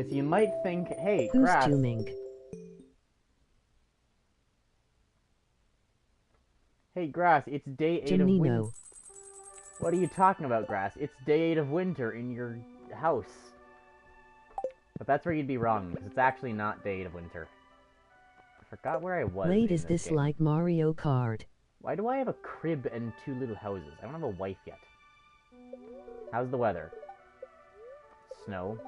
Yes, you might think, hey, Who's grass. zooming? Hey, grass, it's day 8 of winter. Junimo. What are you talking about, grass? It's day 8 of winter in your house. But that's where you'd be wrong, because it's actually not day 8 of winter. I forgot where I was. Wait, in is this game. like Mario Kart? Why do I have a crib and 2 little houses? I don't have a wife yet. How's the weather? Snow.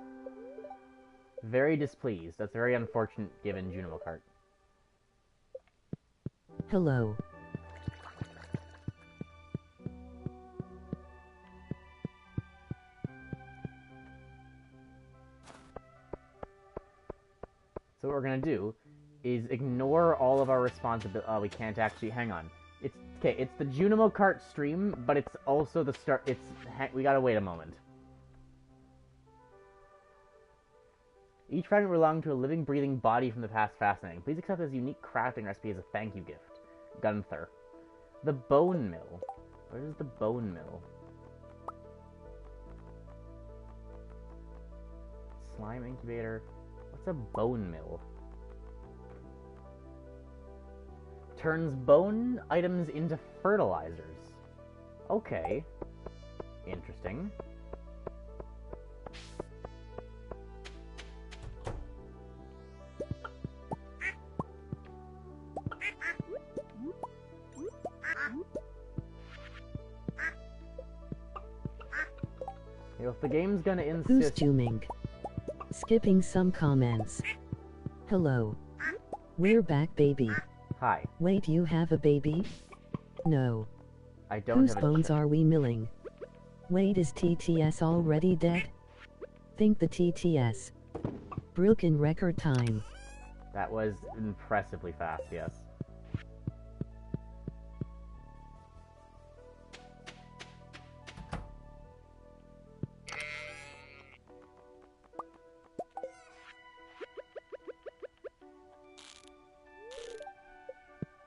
Very displeased. That's very unfortunate given Junimo kart. Hello. So what we're gonna do is ignore all of our responsibility. Oh, we can't actually. Hang on. It's okay. It's the Junimo kart stream, but it's also the start. We gotta wait a moment. Each fragment belonged to a living, breathing body from the past. Fascinating. Please accept this unique crafting recipe as a thank you gift. Gunther. The bone mill. Where is the bone mill? Slime incubator. What's a bone mill? Turns bone items into fertilizers. Okay. Interesting. If the game's gonna insist... Who's zooming? Skipping some comments. Hello. We're back, baby. Hi. Wait, you have a baby? No. I don't Whose have a bones child. are we milling? Wait, is TTS already dead? Think the TTS. Broken record time. That was impressively fast, yes.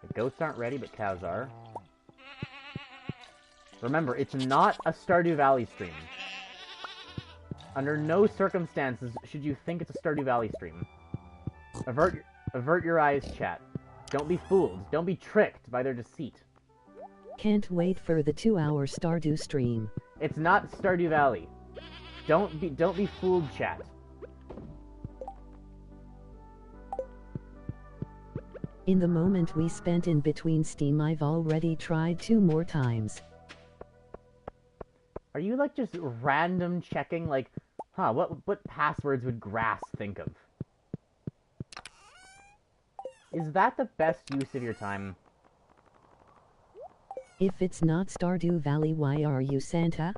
The goats aren't ready, but cows are. Remember, it's not a Stardew Valley stream. Under no circumstances should you think it's a Stardew Valley stream. Avert your eyes, chat. Don't be fooled. Don't be tricked by their deceit. Can't wait for the 2-hour Stardew stream. It's not Stardew Valley. Don't be fooled, chat. In the moment we spent in between Steam, I've already tried 2 more times. Are you like just random checking like, huh, what passwords would Grass think of? Is that the best use of your time? If it's not Stardew Valley, why are you Santa?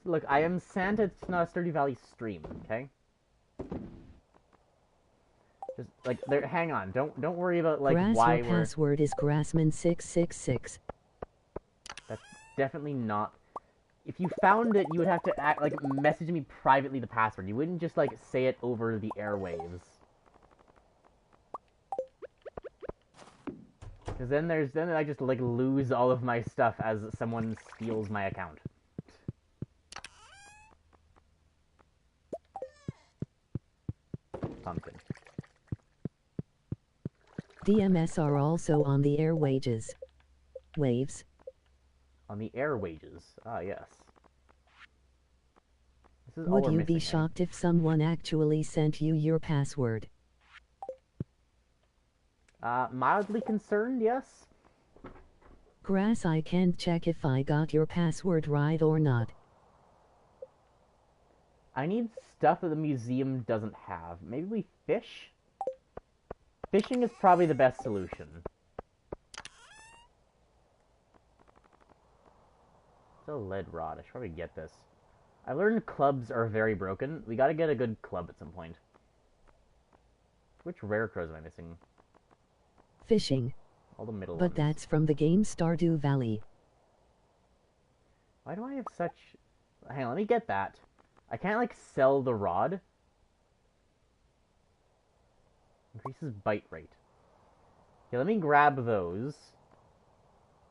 Look, I am Santa, it's not a Stardew Valley stream, okay? Just like hang on, don't worry about like Grass, why your we're password is Grassman666. That's definitely not. If you found it, you would have to message me privately the password. You wouldn't just like say it over the airwaves. Because then I just like lose all of my stuff as someone steals my account. Pumpkin. DMS are also on the air wages. Waves. On the air wages. Ah, yes. This is all Would we're you missing, be right? shocked if someone actually sent you your password? Mildly concerned, yes. Grass, I can't check if I got your password right or not. I need stuff that the museum doesn't have. Maybe we fish? Fishing is probably the best solution. It's a lead rod. I should probably get this. I learned clubs are very broken. We gotta get a good club at some point. Which rare crows am I missing? Fishing. All the middle But ones. that's from the game Stardew Valley. Why do I have such... Hang on, let me get that. I can't, like, sell the rod. Increases bite rate. Okay, let me grab those.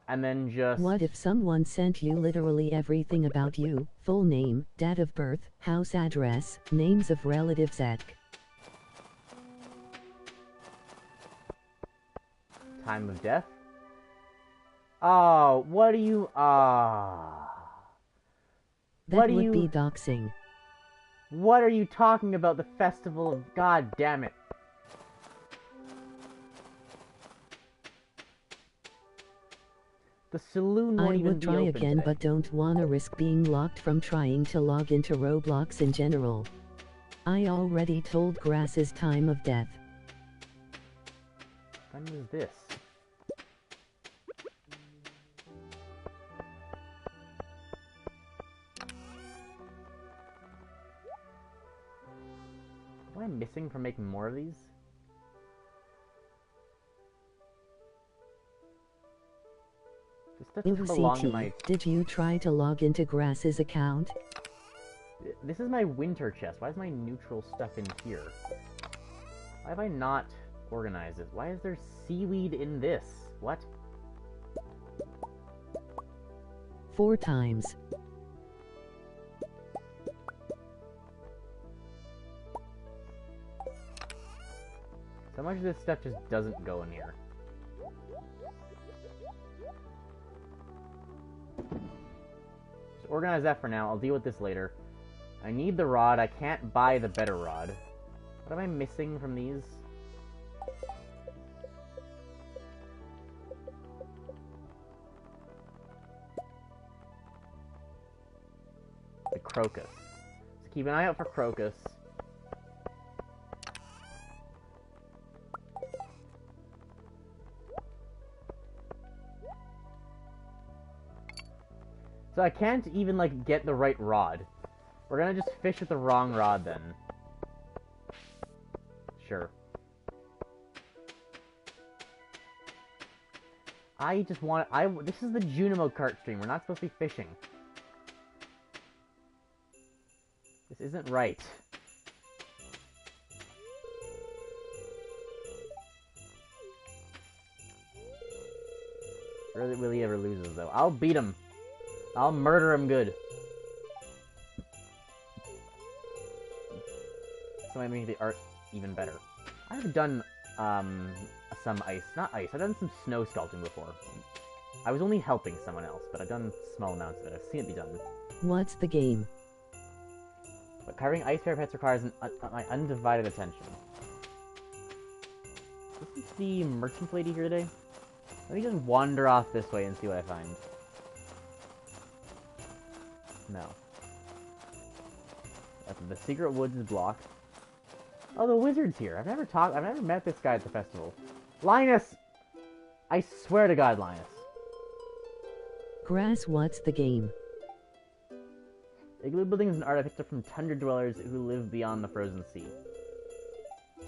and then just... What if someone sent you literally everything about you? Full name, date of birth, house address, names of relatives, etc. Time of death? Oh, what do you... That would be doxing. What are you talking about? The festival of... God damn it. The saloon won't even be open I would try again, today. but don't wanna risk being locked from trying to log into Roblox in general. I already told Grass's time of death. When was this? What am I missing from making more of these? This stuff doesn't belong to my... Did you try to log into Grass's account? This is my winter chest. Why is my neutral stuff in here? Why have I not organized this? Why is there seaweed in this? What? 4 times. So much of this stuff just doesn't go in here. Just organize that for now. I'll deal with this later. I need the rod. I can't buy the better rod. What am I missing from these? The crocus. So keep an eye out for crocus. So I can't even, like, get the right rod. We're gonna just fish with the wrong rod, then. Sure. I just want... This is the Junimo kart stream. We're not supposed to be fishing. This isn't right. Really, will he ever loses, though? I'll beat him. I'll murder him good. So I make the art even better. I've done, some ice. Not ice. I've done some snow sculpting before. I was only helping someone else, but I've done small amounts of it. I've seen it be done. What's the game? But carving ice parapets requires my undivided attention. Isn't the merchant lady here today? Let me just wander off this way and see what I find. No. The secret woods is blocked. Oh, the wizard's here. I've never met this guy at the festival. Linus! I swear to God, Linus. Grass, what's the game? Igloo building is an art I picked up from tundra dwellers who live beyond the frozen sea.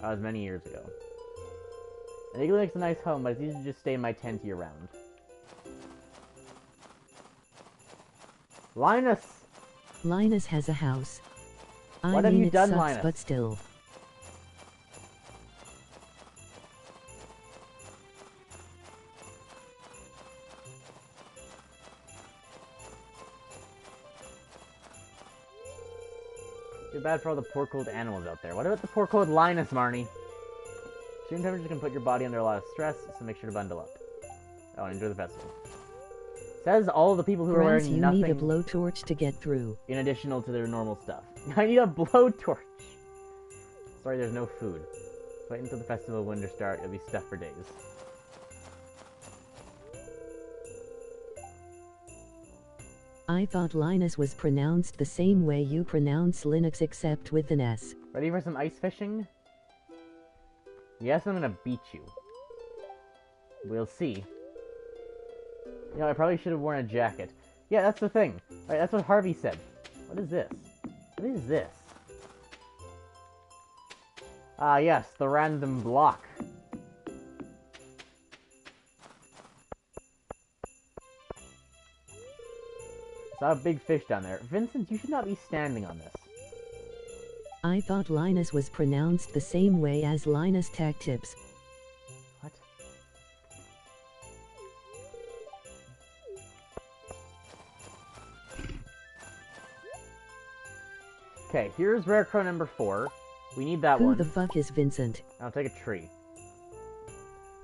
That was many years ago. An igloo makes a nice home, but it's easy to just stay in my tent year-round. Linus! Linus has a house. What have you done, sucks, Linus? but still. Too bad for all the poor cold animals out there. What about the poor cold Linus, Marnie? Extreme temperatures can put your body under a lot of stress, so make sure to bundle up. Oh, and enjoy the festival. Says all the people who are Grass, wearing you nothing need a blowtorch to get through. in additional to their normal stuff. I need a blowtorch! Sorry, there's no food. Wait until the festival of winter start, it'll be stuffed for days. I thought Linus was pronounced the same way you pronounce Linux except with an S. Ready for some ice fishing? Yes, I'm gonna beat you. We'll see. You know, I probably should have worn a jacket. Yeah, that's the thing. Right, that's what Harvey said. What is this? What is this? Ah, yes, the random block. Saw a big fish down there. Vincent, you should not be standing on this. I thought Linus was pronounced the same way as Linus Tech Tips. What? Okay, here's Rare Crow number 4. We need that Who one. the fuck is Vincent? I'll take a tree.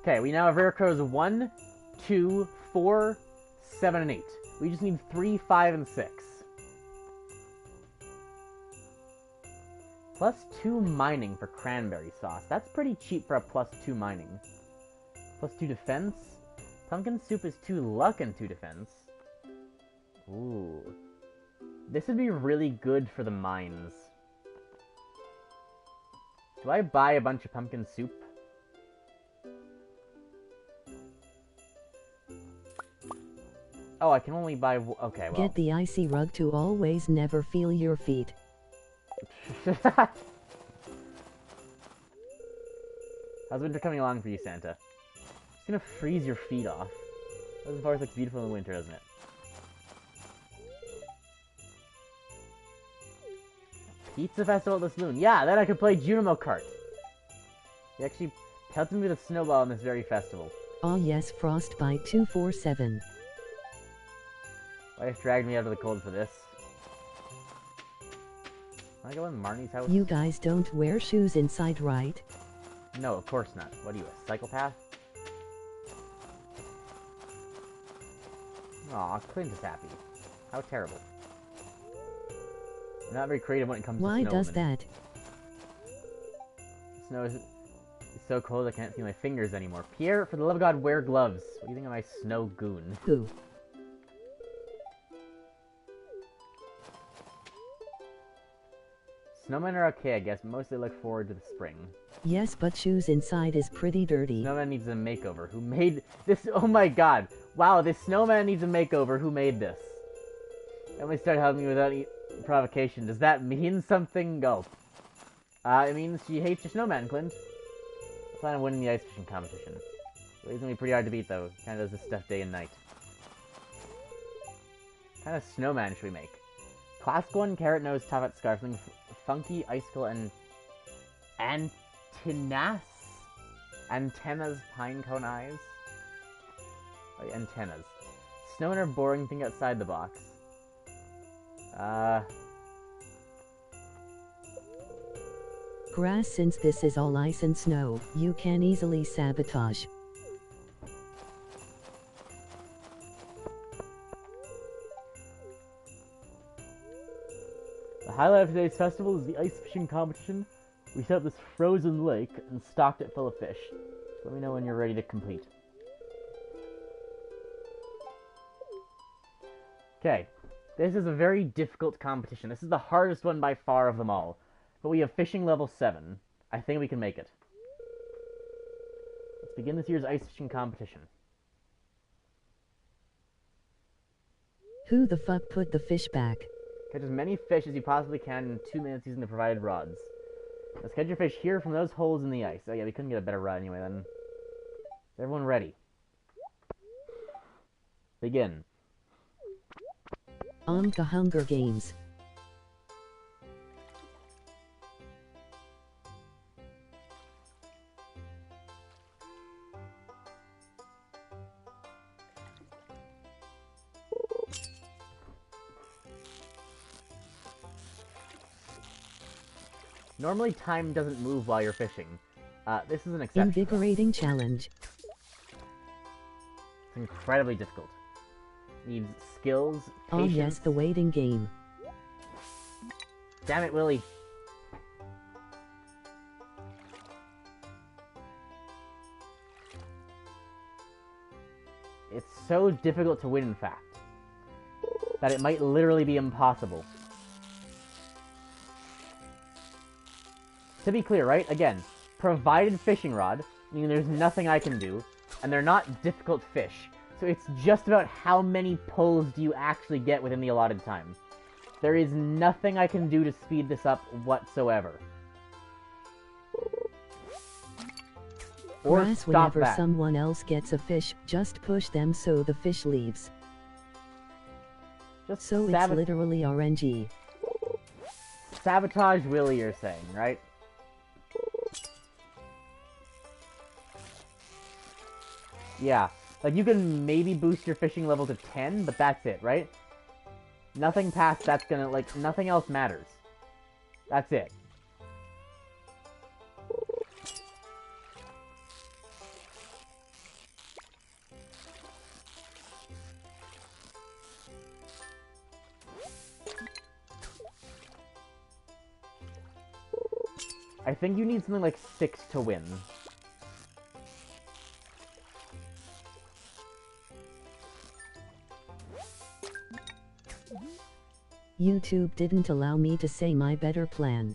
Okay, we now have Rare Crows 1, 2, 4, 7, and 8. We just need 3, 5, and 6. +2 mining for cranberry sauce. That's pretty cheap for a +2 mining. +2 defense. Pumpkin soup is 2 luck and 2 defense. Ooh. This would be really good for the mines. Do I buy a bunch of pumpkin soup? Oh, I can only buy... Okay, well... Get the icy rug to always never feel your feet. How's winter coming along for you, Santa? It's gonna freeze your feet off. This forest looks beautiful in the winter, doesn't it? Pizza Festival at the Saloon. Yeah, then I could play Junimo kart. He actually pelted me with a snowball on this very festival. Oh yes, Frostbite 247. Wife dragged me out of the cold for this. Can I go in Marnie's house? You guys don't wear shoes inside, right? No, of course not. What are you, a psychopath? Aw, Clint is happy. How terrible. I'm not very creative when it comes to Why snowmen. does that? Snow is so cold I can't feel my fingers anymore. Pierre, for the love of God, wear gloves. What do you think of my snow goon? Who? Snowmen are okay, I guess, but mostly look forward to the spring. Yes, but shoes inside is pretty dirty. Snowman needs a makeover. Who made this? Oh my god. Wow, this snowman needs a makeover. Who made this? Emily started helping me without provocation. Does that mean something? Go. It means she hates your snowman, Clint. I plan on winning the ice fishing competition. It's gonna be pretty hard to beat, though. Kinda does this stuff day and night. What kind of snowman should we make? Classic one, carrot nose, top hat, scarfling, funky, icicle, and antennas, pine cone eyes. Oh, yeah, antennas. Snowmen are boring, think outside the box. Grass, since this is all ice and snow, you can easily sabotage. The highlight of today's festival is the ice fishing competition. We set up this frozen lake and stocked it full of fish. Let me know when you're ready to complete. Okay, this is a very difficult competition. This is the hardest one by far of them all. But we have fishing level 7. I think we can make it. Let's begin this year's ice fishing competition. Who the fuck put the fish back? Catch as many fish as you possibly can in 2 minutes using the provided rods. Let's catch your fish here from those holes in the ice. Oh yeah, we couldn't get a better rod anyway then. Is everyone ready? Begin. On the Hunger Games. Normally time doesn't move while you're fishing. This is an exception. Invigorating challenge. It's incredibly difficult. Needs skills, patience... Oh yes, the waiting game. Damn it, Willie. It's so difficult to win, in fact, that it might literally be impossible. To be clear, right? Again, provided fishing rod, meaning there's nothing I can do, and they're not difficult fish. So it's just about how many pulls do you actually get within the allotted time. There is nothing I can do to speed this up whatsoever. Or Grass, stop whenever that. someone else gets a fish, just push them so the fish leaves. Just So it's literally RNG. Sabotage Willie, you're saying, right? Yeah. Like, you can maybe boost your fishing level to 10, but that's it, right? Nothing past that's gonna, like, nothing else matters. That's it. I think you need something like 6 to win. YouTube didn't allow me to say my better plan.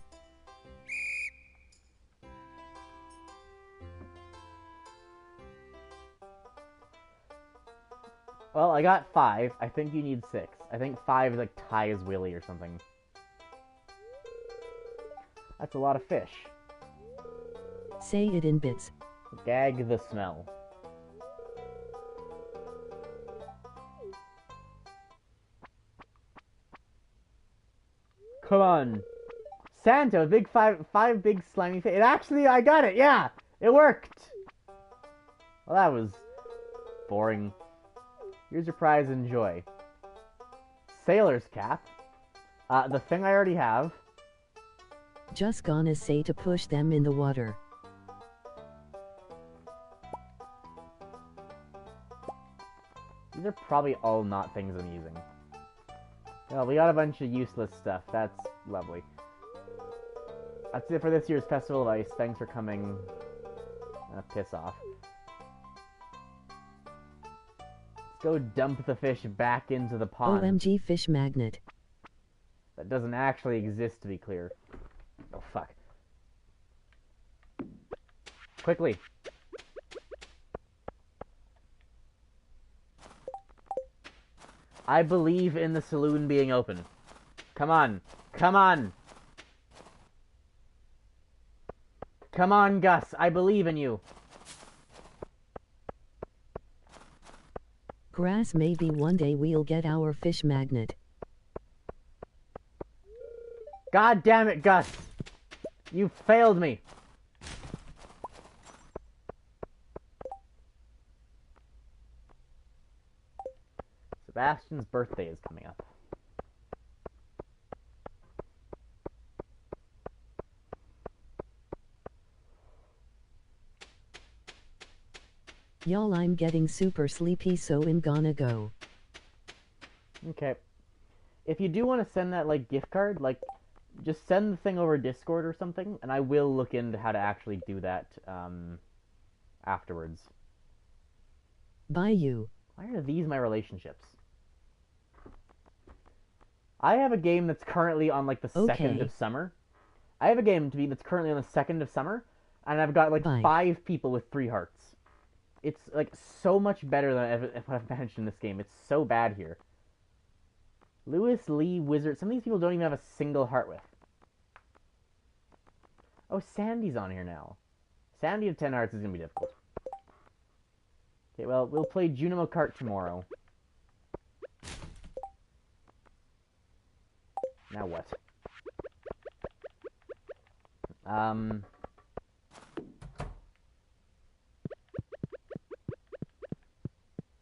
Well, I got 5. I think you need 6. I think 5 is like Ty's Willy or something. That's a lot of fish. Say it in bits. Gag the smell. Come on. Santa, big five big slimy fish. It actually, I got it, yeah! It worked! Well, that was boring. Here's your prize, enjoy. Sailor's cap. The thing I already have. Just gonna say to push them in the water. These are probably all not things I'm using. Well, we got a bunch of useless stuff. That's lovely. That's it for this year's Festival of Ice. Thanks for coming. Piss off. Let's go dump the fish back into the pond. OMG fish magnet. That doesn't actually exist, to be clear. Oh, fuck. Quickly. I believe in the saloon being open. Come on. Come on. Come on, Gus. I believe in you. Grass, maybe one day we'll get our fish magnet. God damn it, Gus. You failed me. Sebastian's birthday is coming up. Y'all, I'm getting super sleepy, so I'm gonna go. Okay. If you do want to send that, like, gift card, like, just send the thing over Discord or something, and I will look into how to actually do that, afterwards. Bye you. Why are these my relationships? I have a game that's currently on, like, the 2nd of summer. I have a game that's currently on the 2nd of summer, and I've got, like, 5 people with 3 hearts. It's, like, so much better than what I've managed in this game. It's so bad here. Lewis, Lee, Wizard. Some of these people don't even have a single heart with. Oh, Sandy's on here now. Sandy of 10 hearts is going to be difficult. Okay, well, we'll play Junimo Kart tomorrow. Now what?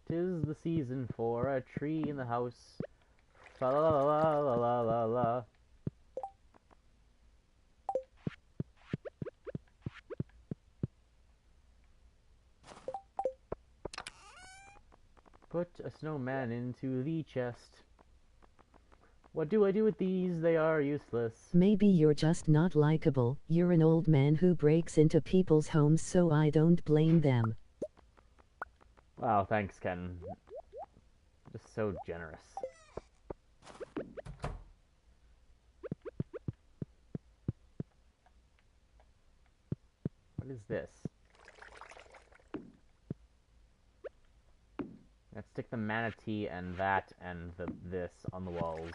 'Tis the season for a tree in the house. La la la la la la la. Put a snowman into the chest. What do I do with these? They are useless. Maybe you're just not likable. You're an old man who breaks into people's homes, so I don't blame them. Wow, thanks, Ken. Just so generous. What is this? Let's stick the manatee and that and this on the walls.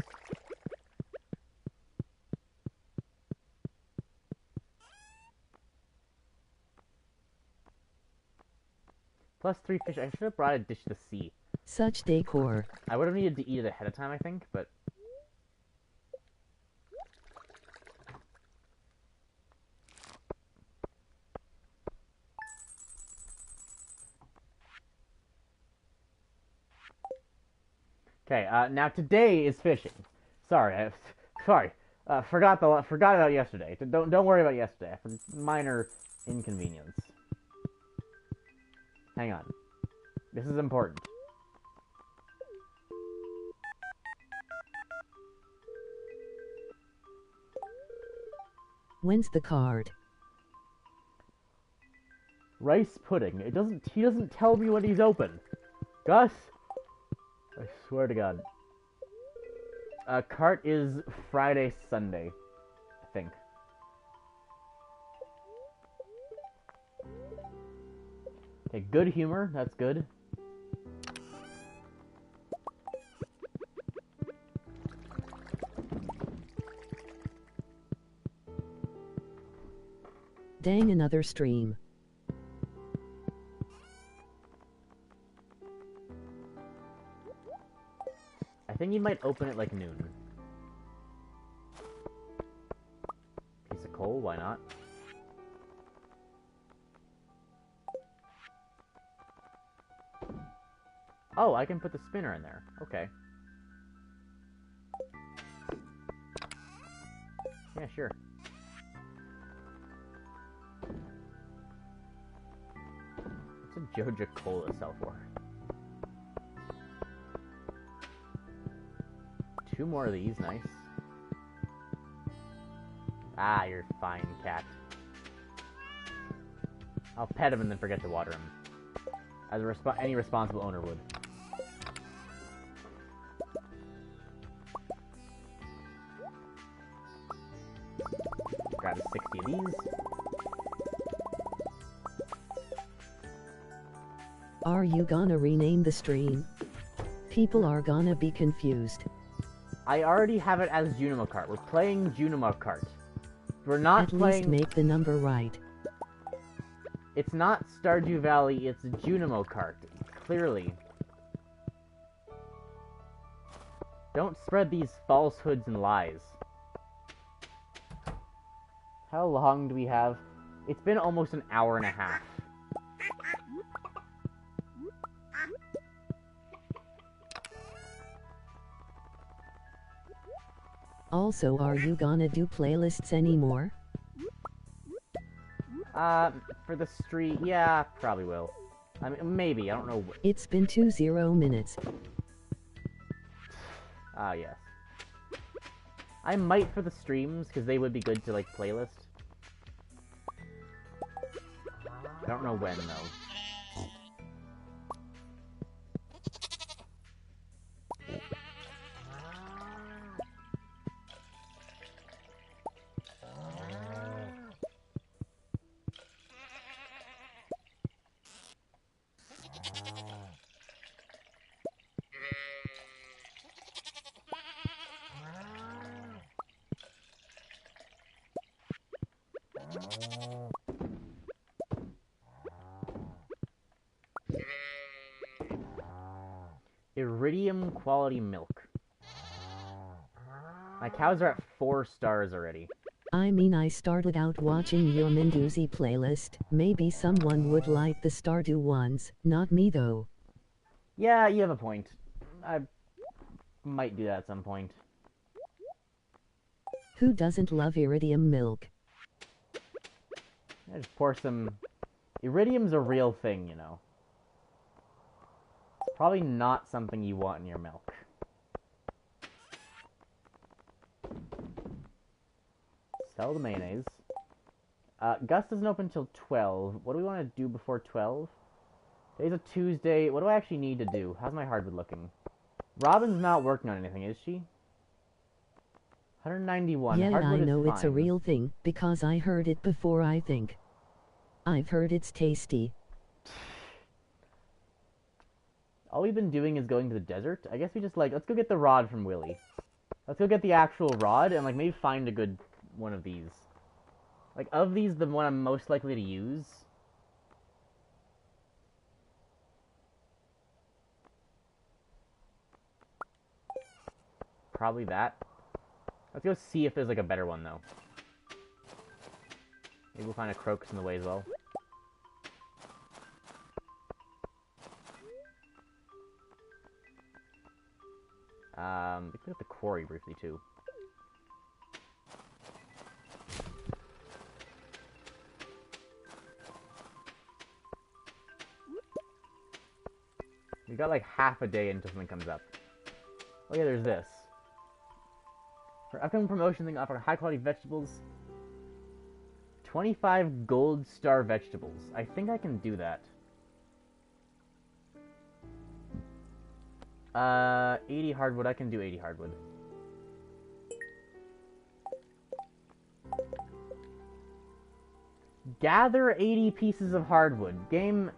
Plus 3 fish. I should have brought a dish to the sea. Such decor. I would have needed to eat it ahead of time, I think, but... Okay, now today is fishing. Sorry. Forgot about yesterday. Don't worry about yesterday. Minor inconvenience. Hang on. This is important. When's the card? Rice pudding. He doesn't tell me when he's open. Gus? I swear to God. Kart is Friday, Sunday. I think. Okay, good humor. That's good. Dang, another stream. I think you might open it like noon. Piece of coal, why not? Oh, I can put the spinner in there. Okay. Yeah, sure. What's a Joja Cola sell for? 2 more of these, nice. Ah, you're fine, cat. I'll pet him and then forget to water him. As any responsible owner would. Grab 60 of these. Are you gonna rename the stream? People are gonna be confused. I already have it as Junimo kart. We're playing Junimo kart. We're not At playing... least make the number right. It's not Stardew Valley, it's Junimo kart. Clearly. Don't spread these falsehoods and lies. How long do we have? It's been almost an hour and a half. Also, are you gonna do playlists anymore? For the street, yeah, probably will. I mean, maybe, I don't know. It's been 20 minutes. Ah, yes. I might for the streams, because they would be good to, like, playlist. I don't know when, though. Iridium quality milk. My cows are at 4 stars already. I mean, I started out watching your Menduzi playlist. Maybe someone would like the Stardew ones, not me though. Yeah, you have a point. I might do that at some point. Who doesn't love iridium milk? I just pour some... Iridium's a real thing, you know. It's probably not something you want in your milk. Sell the mayonnaise. Gus doesn't open until 12. What do we want to do before 12? Today's a Tuesday. What do I actually need to do? How's my hardwood looking? Robin's not working on anything, is she? 191. Yeah, Hardwood I know is it's a fine. real thing, because I heard it before, I think. I've heard it's tasty. All we've been doing is going to the desert. I guess we just, like, let's go get the rod from Willy. Let's go get the actual rod and, like, maybe find a good one of these. Like, of these, the one I'm most likely to use. Probably that. Let's go see if there's, like, a better one, though. Maybe we'll find a crocus in the way as well. We could at the quarry briefly, too. got like half a day until something comes up. Oh yeah, there's this. For upcoming promotion, they offer high quality vegetables. 25 gold star vegetables. I think I can do that. 80 hardwood. I can do 80 hardwood. Gather 80 pieces of hardwood. Game,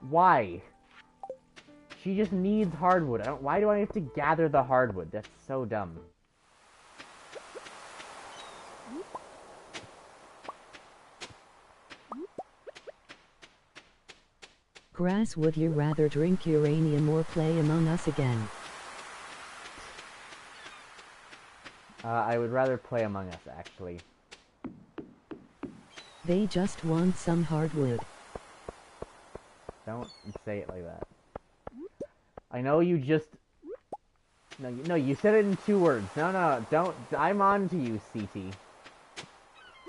why? She just needs hardwood. Why do I have to gather the hardwood? That's so dumb. Grass, would you rather drink uranium or play Among Us again? I would rather play Among Us, actually. They just want some hardwood. Don't say it like that. I know you just... No, you said it in 2 words. No, don't... I'm on to you, CT.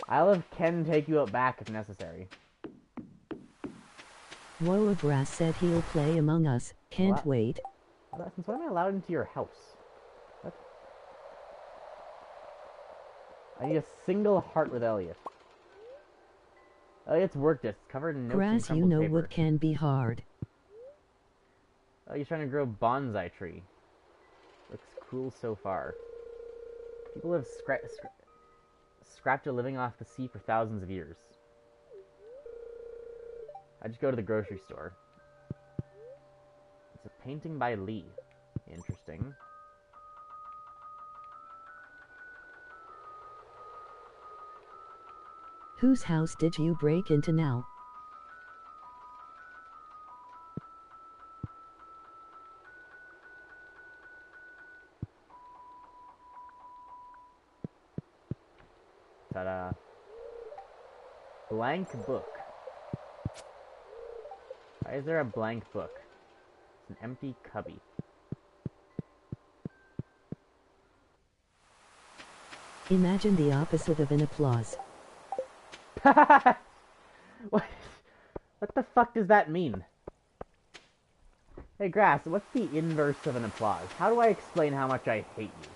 I'll have Ken take you out back if necessary. Whoa, Grass said he'll play Among Us. Can't wait. Since when am I allowed into your house? What? I need a single heart with Elliot. Elliot's work desk covered in notes and Grass, you crumpled know paper. wood can be hard. Oh, you're trying to grow bonsai tree. Looks cool so far. People have scrapped a living off the sea for thousands of years. I just go to the grocery store. It's a painting by Lee. Interesting. Whose house did you break into now? Ta-da. Blank book. Why is there a blank book? It's an empty cubby. Imagine the opposite of an applause. What the fuck does that mean? Hey, Grass, what's the inverse of an applause? How do I explain how much I hate you?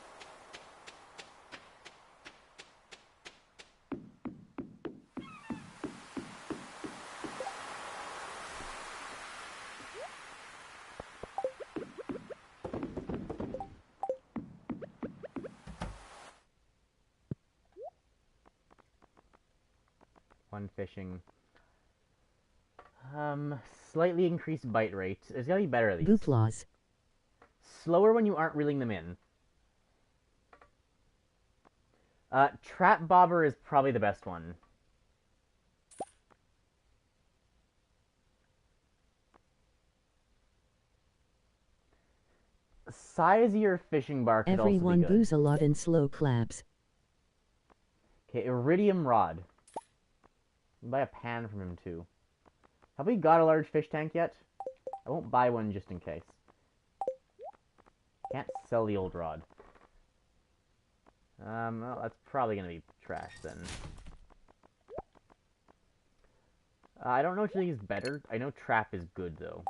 One fishing. Slightly increased bite rate. It's gotta be better at least. Applause. Slower when you aren't reeling them in. Trap bobber is probably the best one. Size of your fishing bar could Everyone also be good. boos a lot in slow claps. Okay, iridium rod. Buy a pan from him too. Have we got a large fish tank yet? I won't buy one just in case. Can't sell the old rod. Well, that's probably gonna be trash then. I don't know which thing is better. I know trap is good though.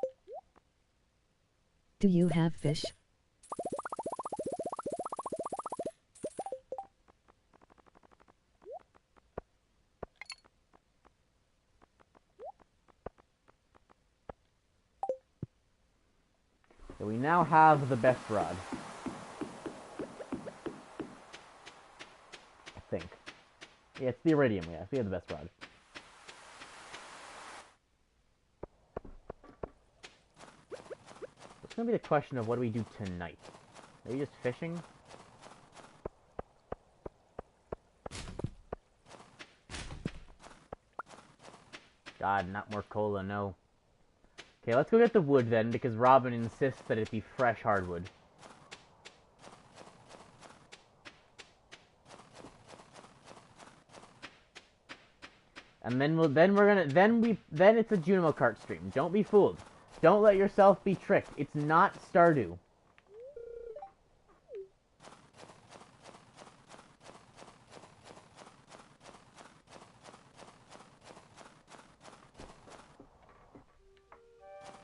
Do you have fish? So we now have the best rod. I think. Yeah, it's the iridium, yeah. We have the best rod. It's gonna be the question of what do we do tonight? Are we just fishing? God, not more cola, no. Okay, let's go get the wood then, because Robin insists that it be fresh hardwood. And then then it's a Junimo kart stream. Don't be fooled. Don't let yourself be tricked. It's not Stardew.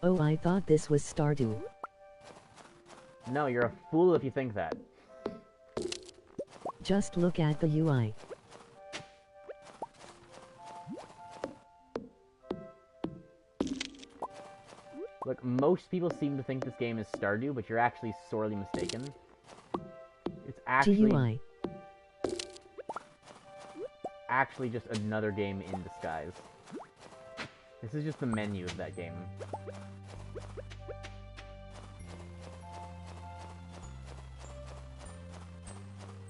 Oh, I thought this was Stardew. No, you're a fool if you think that. Just look at the UI. Look, most people seem to think this game is Stardew, but you're actually sorely mistaken. It's GUI. actually just another game in disguise. This is just the menu of that game.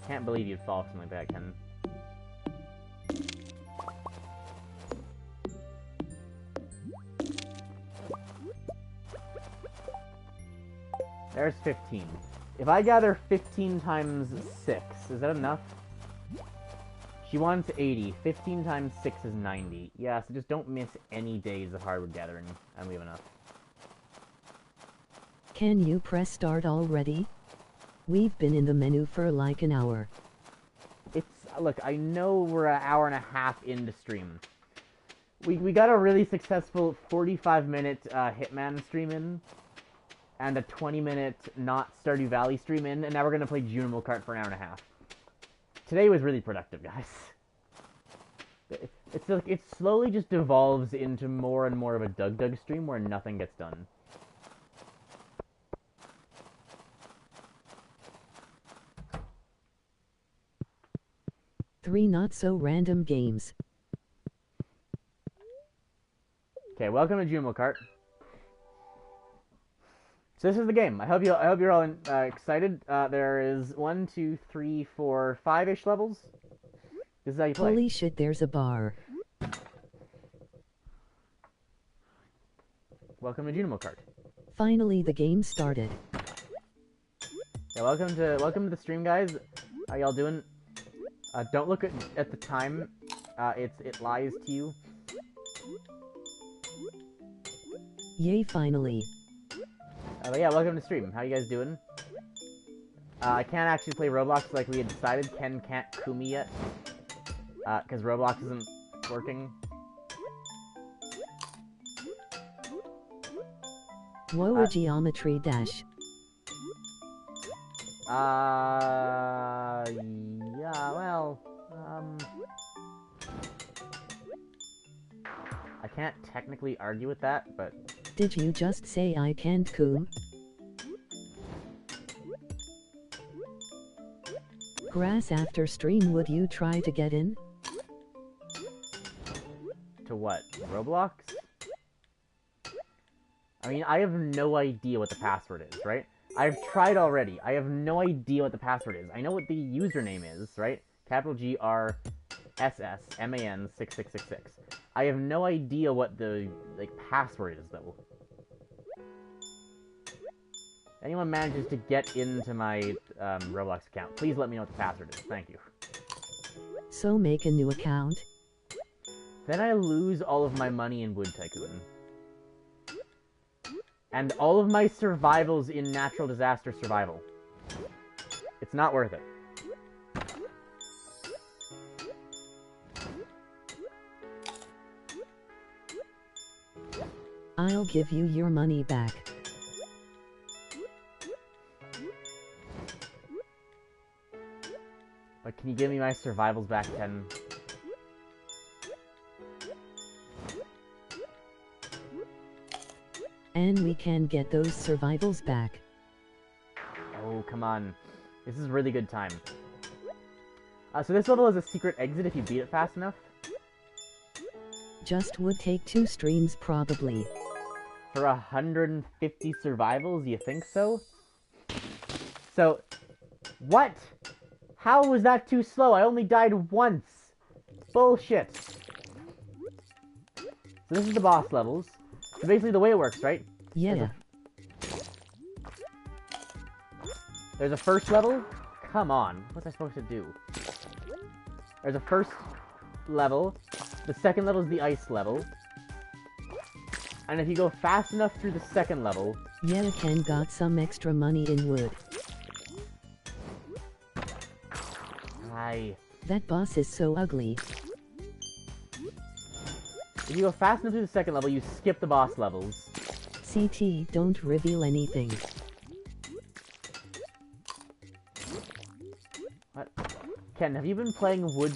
Can't believe you'd fall for something like that, Ken. There's 15. If I gather 15 times 6, is that enough? She wants 80. 15 times 6 is 90. Yeah, so just don't miss any days of hardwood gathering, and we have enough. Can you press start already? We've been in the menu for like an hour. Look, I know we're an hour and a half into stream. We got a really successful 45-minute Hitman stream in, and a 20-minute not Stardew Valley stream in, and now we're gonna play Junimo kart for an hour and a half. Today was really productive, guys. It's like it slowly just devolves into more and more of a Doug stream where nothing gets done. Three not so random games. Okay, welcome to Junimo kart. So this is the game. I hope you're all excited. There is 1, 2, 3, 4, 5-ish levels. This is how you play. Holy shit, there's a bar. Welcome to Junimo kart. Finally the game started. Yeah, welcome to the stream, guys. How y'all doing? Don't look at the time. It lies to you. Yay, finally. But yeah, welcome to stream. How you guys doing? I can't actually play Roblox like we had decided. Ken can't Kumi yet. Because Roblox isn't working. Whoa, a geometry dash. Yeah, well, I can't technically argue with that, but... Did you just say I can't coom? Grass, after stream would you try to get in? To what? Roblox? I mean, I have no idea what the password is, right? I've tried already. I have no idea what the password is. I know what the username is, right? Capital GRSSMAN6666. I have no idea what the, password is, though. Anyone manages to get into my Roblox account, please let me know what the password is. Thank you. So make a new account. Then I lose all of my money in Wood Tycoon. And all of my survivals in natural disaster survival. It's not worth it. I'll give you your money back. But can you give me my survivals back, Ken? And we can get those survivals back. Oh, come on. This is really good time. So this level is a secret exit if you beat it fast enough. Just would take 2 streams probably. For 150 survivals, you think so? So, what? How was that too slow? I only died once. Bullshit. So this is the boss levels. So basically the way it works, right? Yeah. There's a first level? Come on. What's I supposed to do? There's a first level. The second level is the ice level. And if you go fast enough through the second level... Yeah, Ken got some extra money in wood. Aye. That boss is so ugly. If you go fast enough through the second level, you skip the boss levels. CT, don't reveal anything. Ken, have you been playing Wood...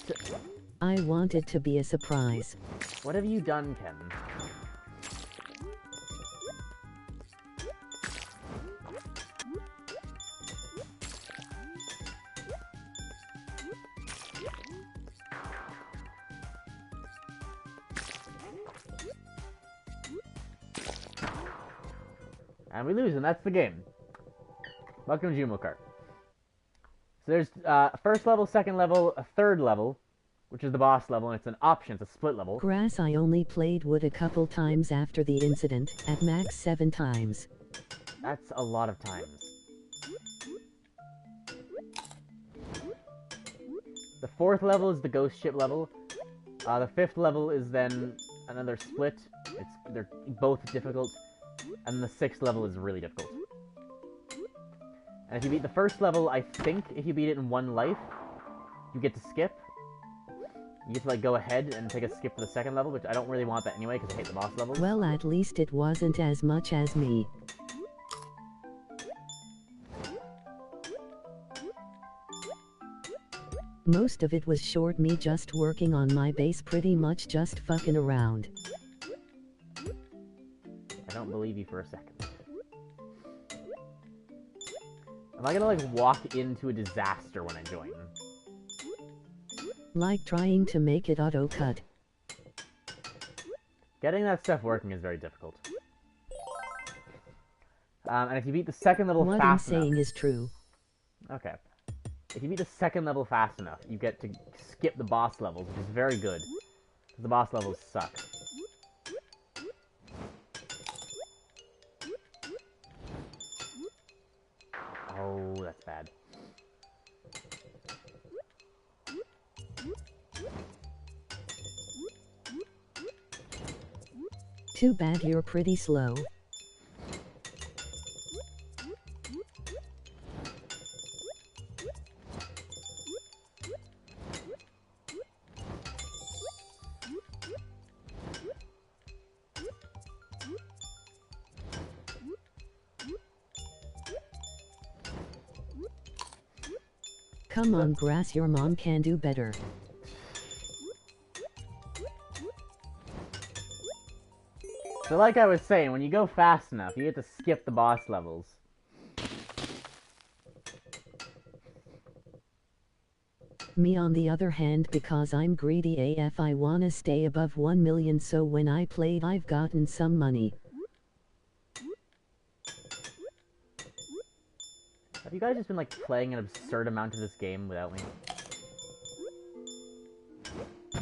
I want it to be a surprise. What have you done, Ken? And we lose, and that's the game. Welcome to Junimo kart. So there's first level, second level, a third level, which is the boss level, and it's an option, it's a split level. Grass, I only played Wood a couple times after the incident, at max 7 times. That's a lot of times. The fourth level is the ghost ship level. The fifth level is then another split. They're both difficult. And the sixth level is really difficult. And if you beat the first level, I think if you beat it in one life, you get to skip. You get to, like, go ahead and take a skip to the second level, which I don't really want that anyway, because I hate the boss levels. Well, at least it wasn't as much as me. Most of it was short, me just working on my base, pretty much just fucking around. I don't believe you for a second. Am I gonna, like, walk into a disaster when I join? Like trying to make it auto-cut. Getting that stuff working is very difficult. And if you beat the second level What I'm fast enough... saying is true. Okay. If you beat the second level fast enough, you get to skip the boss levels, which is very good. Because the boss levels suck. Oh, that's bad. Too bad you're pretty slow. Come on, Grass, your mom can do better. So like I was saying, when you go fast enough, you get to skip the boss levels. Me on the other hand, because I'm greedy AF, I wanna stay above 1 million, so when I played I've gotten some money. Have you guys just been, like, playing an absurd amount of this game without me?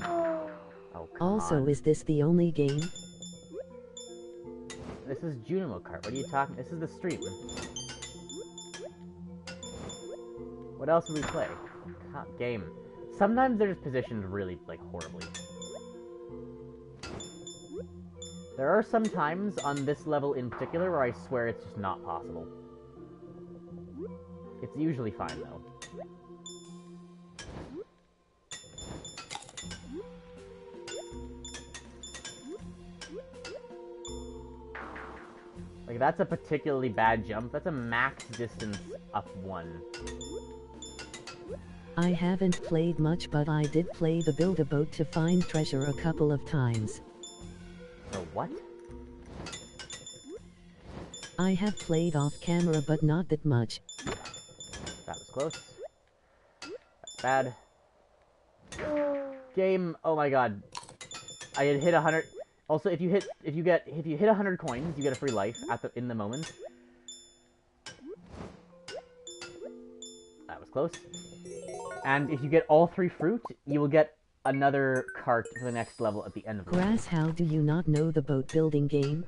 Oh, come Also, on. is this the only game? This is Junimo kart. What are you talking? This is the stream. What else would we play? Game. Sometimes they're just positioned really, like, horribly. There are some times on this level in particular where I swear it's just not possible. It's usually fine, though. Like, that's a particularly bad jump. That's a max distance up 1. I haven't played much, but I did play the Build-A-Boat to find treasure a couple of times. The what? I have played off camera, but not that much. That was close. That's bad. Game, oh my god. I had hit 100. Also, if you hit 100 coins, you get a free life in the moment. That was close. And if you get all 3 fruit, you will get another cart for the next level at the end of the Grass, how do you not know the boat building game?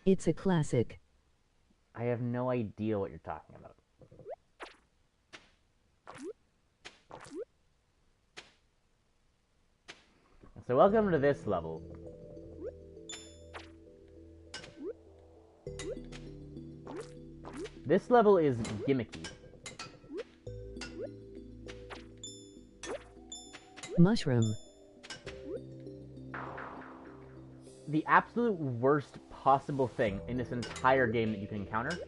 It's a classic. I have no idea what you're talking about. So welcome to this level. This level is gimmicky. Mushroom. The absolute worst possible thing in this entire game that you can encounter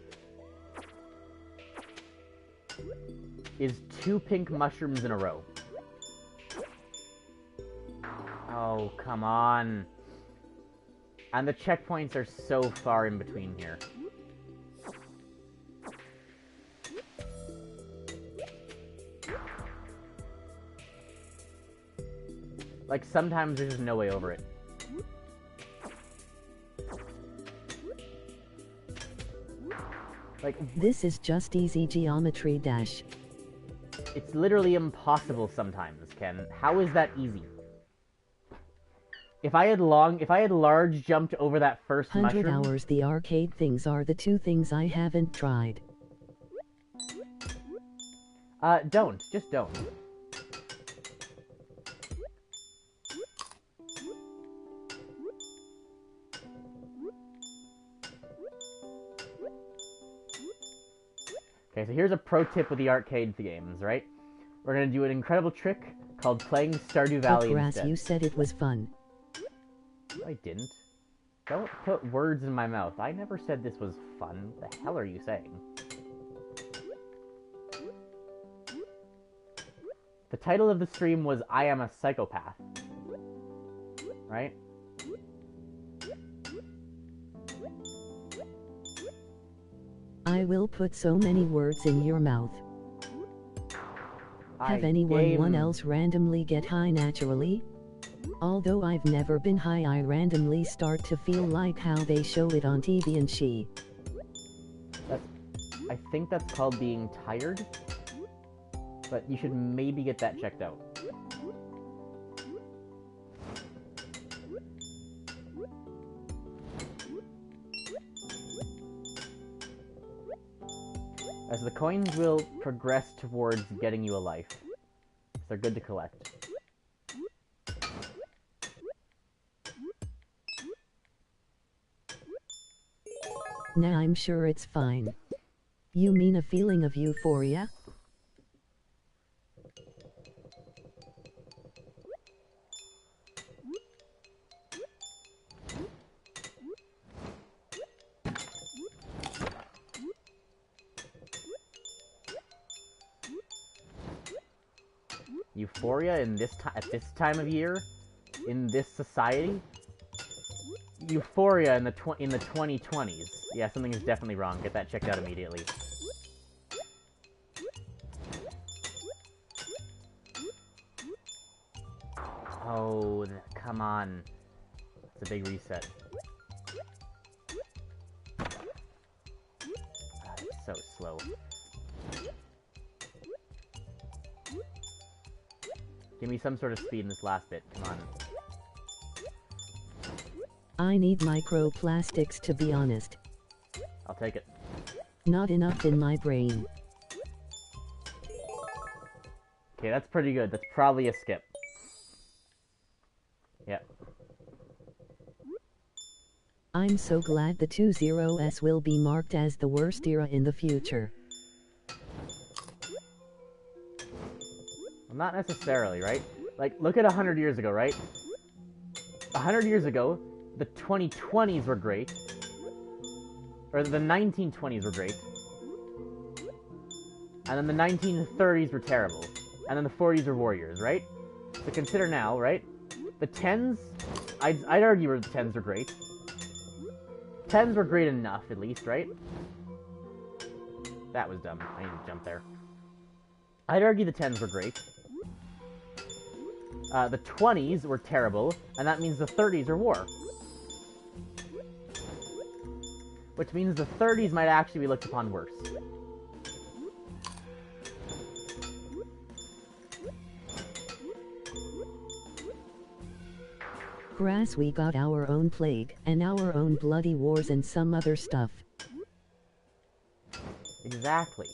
is 2 pink mushrooms in a row. Oh, come on. And the checkpoints are so far in between here. Like, sometimes there's just no way over it. Like, This is just easy geometry dash. it's literally impossible sometimes, Ken. How is that easy? If I had large jumped over that first 100 mushroom... hours. The arcade things are the two things I haven't tried. Don't. Just don't. Okay, so here's a pro tip with the arcade games, right? We're gonna do an incredible trick called playing Stardew Valley Grass, instead. you said it was fun. I didn't. Don't put words in my mouth. I never said this was fun. What the hell are you saying? The title of the stream was I Am a Psychopath. Right? I will put so many words in your mouth. Have anyone else randomly get high naturally? Although I've never been high, I randomly start to feel like how they show it on TV and she. I think that's called being tired. But you should maybe get that checked out. As the coins will progress towards getting you a life. They're good to collect. Nah, I'm sure it's fine. You mean a feeling of euphoria? Euphoria in this at this time of year, in this society. Euphoria in the 2020s. Yeah, something is definitely wrong. Get that checked out immediately. Oh, come on. It's a big reset. It's so slow. Give me some sort of speed in this last bit. Come on. I need microplastics, to be honest. I'll take it. Not enough in my brain. Okay, that's pretty good. That's probably a skip. Yep. I'm so glad the 20s will be marked as the worst era in the future. Well, not necessarily, right? Like, look at 100 years ago, right? 100 years ago, the 2020s were great. Or the 1920s were great. And then the 1930s were terrible. And then the 40s were warriors, right? So consider now, right? The 10s, I'd argue the 10s were great. 10s were great enough, at least, right? That was dumb. I need to jump there. I'd argue the 10s were great. The 20s were terrible, and that means the 30s are war. Which means the 30s might actually be looked upon worse. Grass, we got our own plague, and our own bloody wars and some other stuff. Exactly.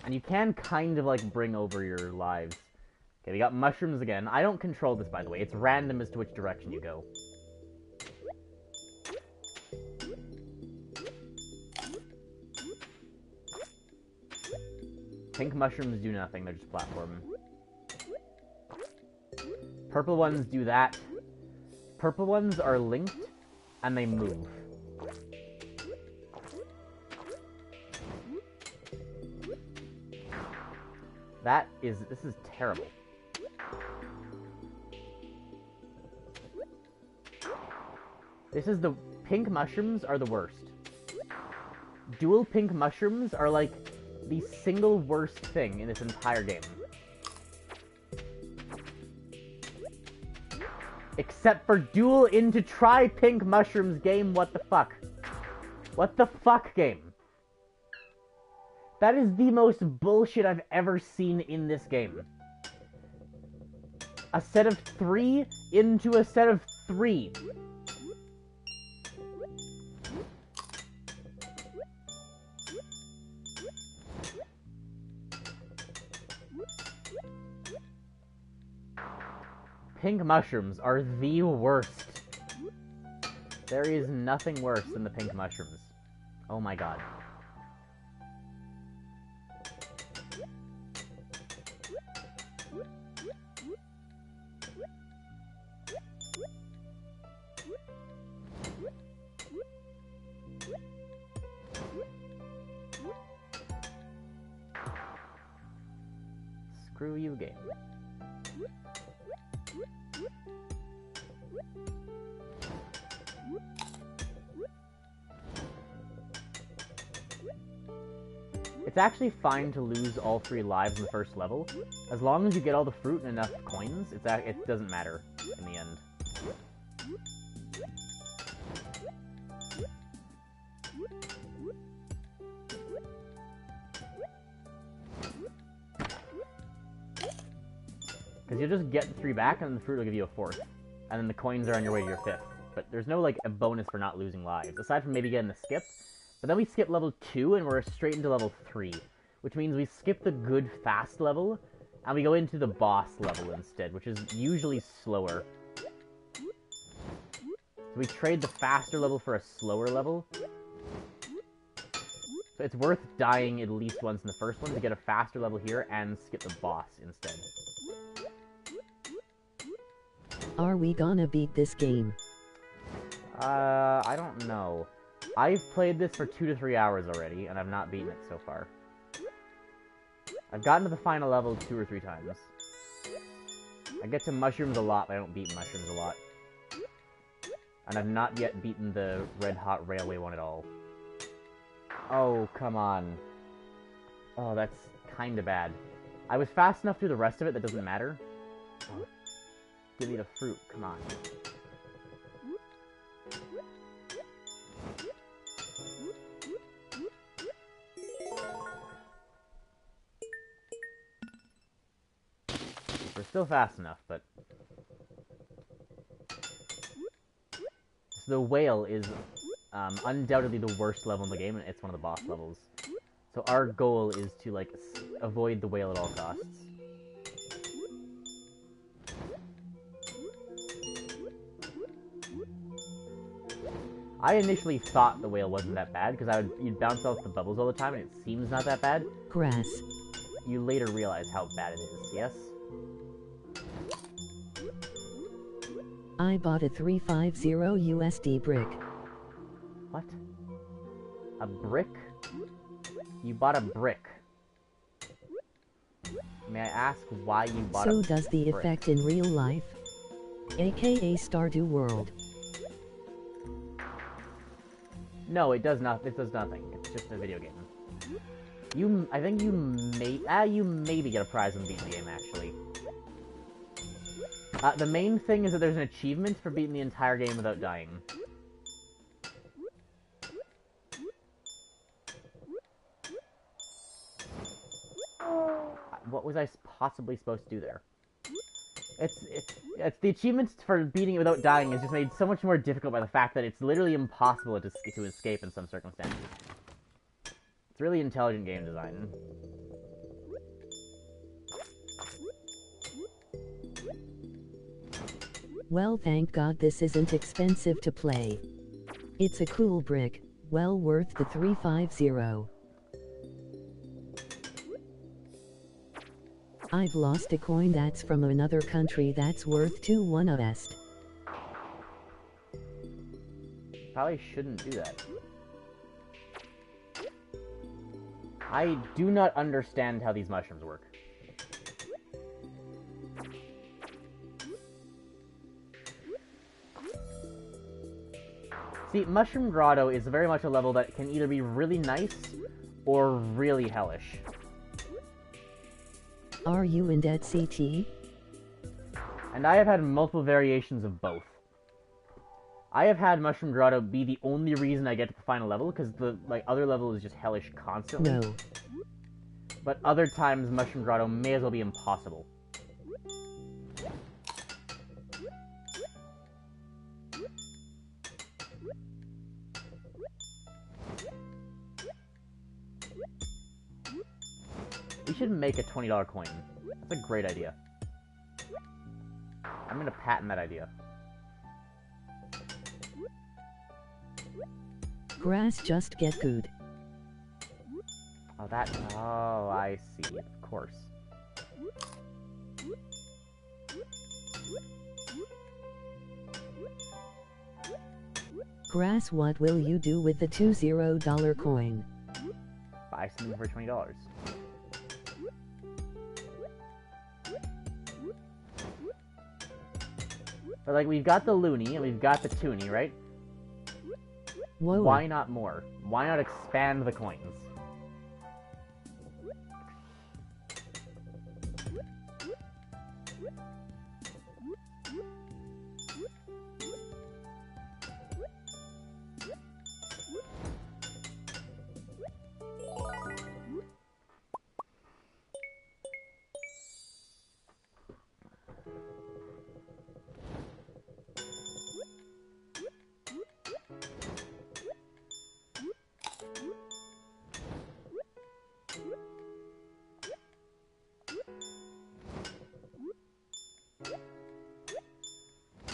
And you can kind of, like, bring over your lives. Okay, we got mushrooms again. I don't control this, by the way. It's random as to which direction you go. Pink mushrooms do nothing, they're just platforming. Purple ones do that. Purple ones are linked, and they move. This is terrible. Pink mushrooms are the worst. Dual pink mushrooms are like the single worst thing in this entire game. Except for duel into try pink mushrooms game, what the fuck? What the fuck game? That is the most bullshit I've ever seen in this game. A set of 3 into a set of 3. Pink mushrooms are the worst. There is nothing worse than the pink mushrooms. Oh my god. Screw you, game. It's actually fine to lose all 3 lives in the first level. As long as you get all the fruit and enough coins, it doesn't matter in the end. Because you'll just get 3 back, and then the fruit will give you a 4th. And then the coins are on your way to your 5th. But there's no, like, a bonus for not losing lives, aside from maybe getting the skip. But then we skip level 2, and we're straight into level 3. Which means we skip the good, fast level, and we go into the boss level instead, which is usually slower. So we trade the faster level for a slower level. So it's worth dying at least once in the first one to get a faster level here and skip the boss instead. Are we gonna beat this game? I don't know. I've played this for 2 to 3 hours already, and I've not beaten it so far. I've gotten to the final level 2 or 3 times. I get to mushrooms a lot, but I don't beat mushrooms a lot. And I've not yet beaten the Red Hot Railway one at all. Oh, come on. Oh, that's kinda bad. I was fast enough through the rest of it that doesn't matter. Oh. Give me the fruit, come on. We're still fast enough, but... So the whale is undoubtedly the worst level in the game, and it's one of the boss levels. So our goal is to, like, avoid the whale at all costs. I initially thought the whale wasn't that bad, because you'd bounce off the bubbles all the time, and it seems not that bad. Grass. You later realize how bad it is, yes? I bought a 350 USD brick. What? A brick? You bought a brick. May I ask why you bought a brick? So does the effect in real life? AKA Stardew World. No, it does not. It does nothing. It's just a video game. I think you maybe get a prize when beating the game, actually. The main thing is that there's an achievement for beating the entire game without dying. What was I possibly supposed to do there? It's the achievements for beating it without dying is just made so much more difficult by the fact that it's literally impossible to escape in some circumstances. It's really intelligent game design. Well, thank God this isn't expensive to play. It's a cool brick, well worth the 350. I've lost a coin that's from another country that's worth 2 West. Probably shouldn't do that. I do not understand how these mushrooms work. See, Mushroom Grotto is very much a level that can either be really nice or really hellish. Are you in debt, CT? And I have had multiple variations of both. I have had Mushroom Grotto be the only reason I get to the final level, because the other level is just hellish constantly. No. But other times, Mushroom Grotto may as well be impossible. We should make a $20 coin. That's a great idea. I'm gonna patent that idea. Grass just get good. Oh, oh, I see. Of course. Grass, what will you do with the $20 coin? Buy something for $20. But, like, we've got the Looney and we've got the Toonie, right? Whoa. Why not more? Why not expand the coins?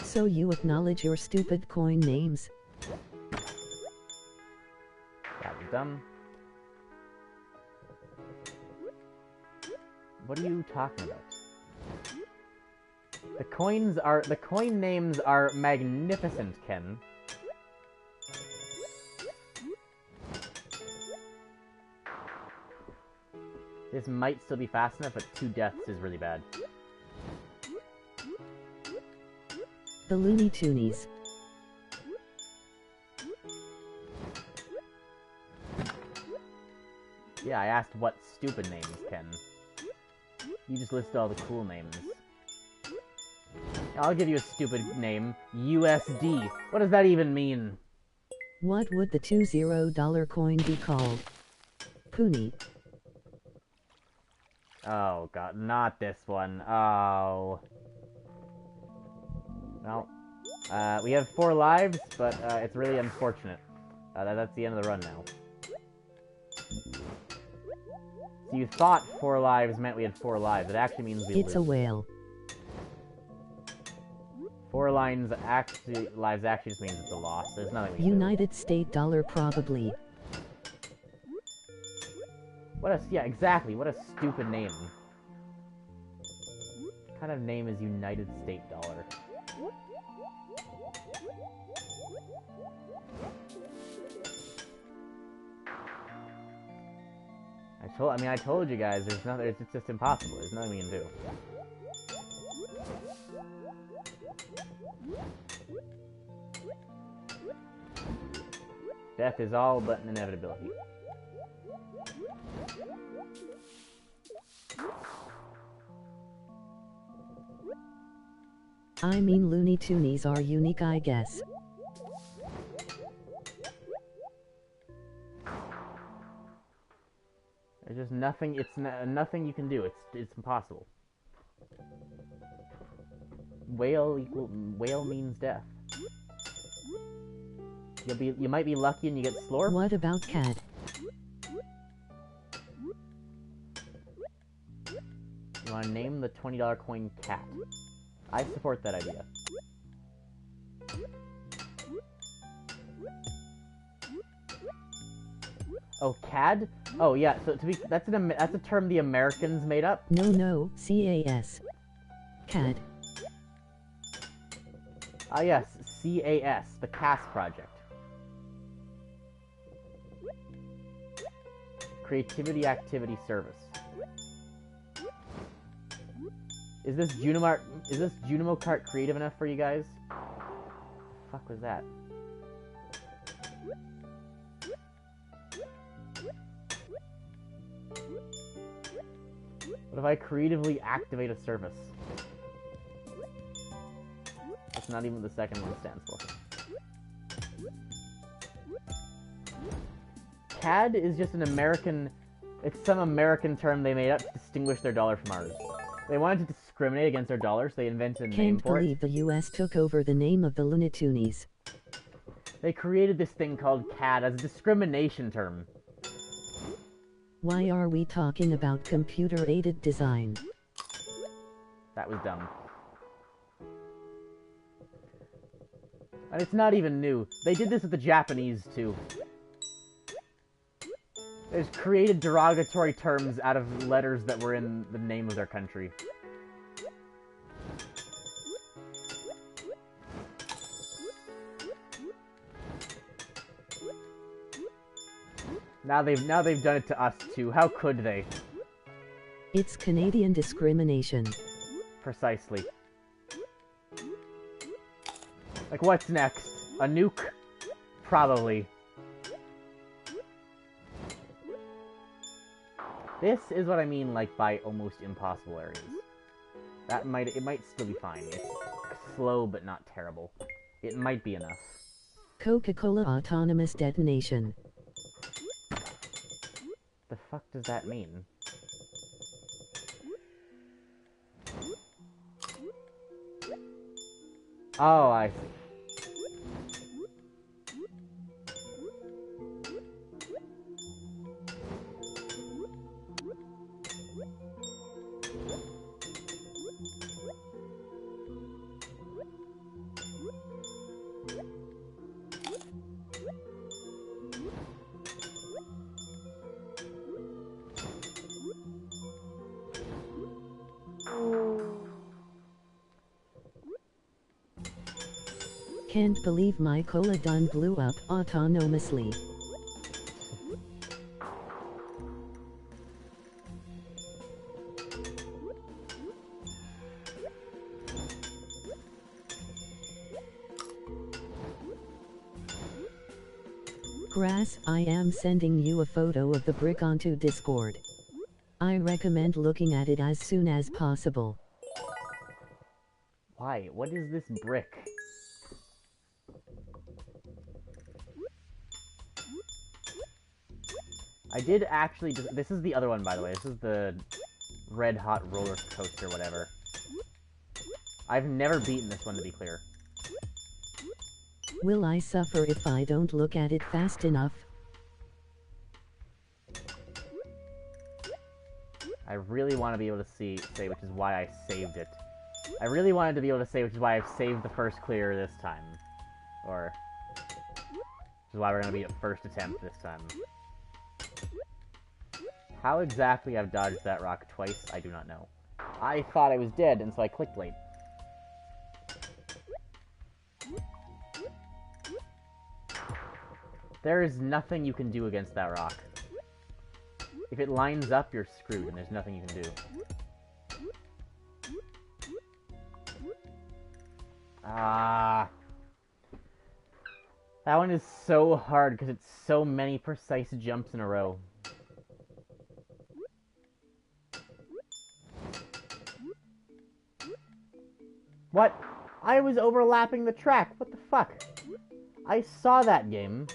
So you acknowledge your stupid coin names? That was dumb. What are you talking about? The coin names are magnificent, Ken. This might still be fast enough, but 2 deaths is really bad. The Looney Toonies. Yeah, I asked what stupid names, Ken. You just listed all the cool names. I'll give you a stupid name. USD. What does that even mean? What would the $20 coin be called? Poonie. Oh god, not this one. Oh. Well, we have 4 lives, but it's really unfortunate. That's the end of the run now. So you thought 4 lives meant we had 4 lives. It actually means we It's a whale. 4 lives actually just means it's a loss. There's nothing we can United States dollar probably. yeah, exactly. What a stupid name. What kind of name is United States dollar? I told you guys, there's nothing, it's just impossible. There's nothing we can do. Death is all but an inevitability. I mean, Looney Toonies are unique, I guess. There's just nothing, nothing you can do. It's impossible. Whale means death. You might be lucky and you get slurped. What about cat? You want to name the $20 coin cat. I support that idea. Oh, CAD? Oh yeah, so that's a term the Americans made up. No, CAS. CAD. Ah yes, CAS, the CAS project. Creativity Activity Service. Is this Junimo kart creative enough for you guys? The fuck was that? What if I creatively activate a service? That's not even what the second one stands for. CAD is just an American... It's some American term they made up to distinguish their dollar from ours. They wanted to discriminate against our dollars, so they invented a name for it. Can't believe the US took over the name of the Looney Tunes. They created this thing called CAD as a discrimination term. Why are we talking about computer-aided design? That was dumb. And it's not even new. They did this with the Japanese, too. They just created derogatory terms out of letters that were in the name of their country. Now they've done it to us, too. How could they? It's Canadian discrimination. Precisely. Like, what's next? A nuke? Probably. This is what I mean, like, by almost impossible areas. It might still be fine. It's slow, but not terrible. It might be enough. Coca-Cola autonomous detonation. The fuck does that mean? Oh, I see. Can't believe my cola done blew up autonomously. Grass, I am sending you a photo of the brick onto Discord. I recommend looking at it as soon as possible. Why? What is this brick? I did actually... This is the other one, by the way. This is the Red Hot Roller Coaster, whatever. I've never beaten this one, to be clear. Will I suffer if I don't look at it fast enough? I really want to be able to say which is why I saved it. I really wanted to be able to say which is why I've saved the first clear this time. Or... which is why we're going to be at first attempt this time. How exactly I've dodged that rock twice, I do not know. I thought I was dead, and so I clicked late. There is nothing you can do against that rock. If it lines up, you're screwed, and there's nothing you can do. Ah. That one is so hard, because it's so many precise jumps in a row. What? I was overlapping the track. What the fuck? I saw that game.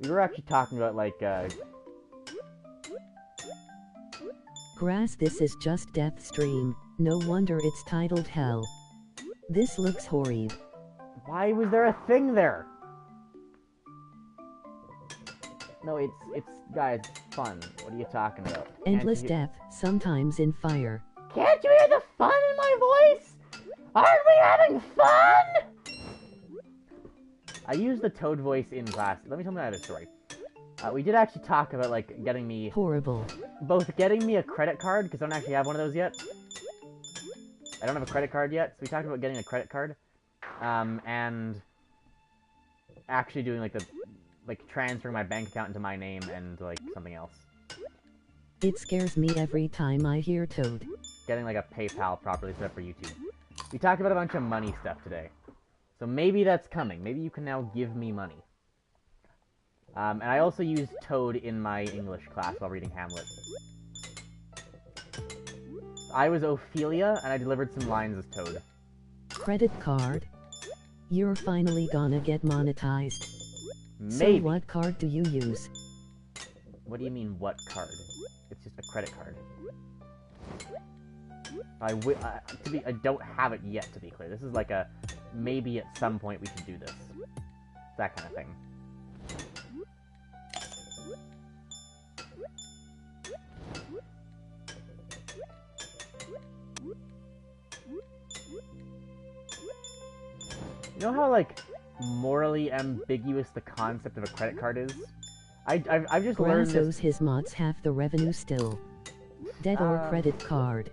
We were actually talking about, like, Grass, this is just Death Stream. No wonder it's titled Hell. This looks horrid. Why was there a thing there? No, it's guys, fun. What are you talking about? Endless death, sometimes in fire. Can't you hear the fun in my voice? Aren't we having fun? I used the Toad voice in class. Let me tell you another story. We did actually talk about, like, getting me... Horrible. Both getting me a credit card, because I don't actually have one of those yet. I don't have a credit card yet, so we talked about getting a credit card. And... actually doing, like, transferring my bank account into my name and, like, something else. It scares me every time I hear Toad. Getting, like, a PayPal properly set up for YouTube. We talked about a bunch of money stuff today. So maybe that's coming. Maybe you can now give me money. And I also used Toad in my English class while reading Hamlet. I was Ophelia, and I delivered some lines as Toad. Credit card? You're finally gonna get monetized. Maybe. So what card do you use? What do you mean, what card? It's just a credit card. I don't have it yet, to be clear. This is like a, maybe at some point we should do this. That kind of thing. You know how, like, morally ambiguous the concept of a credit card is? I've just learned this. Brazos his mods half the revenue still. Debt or credit card?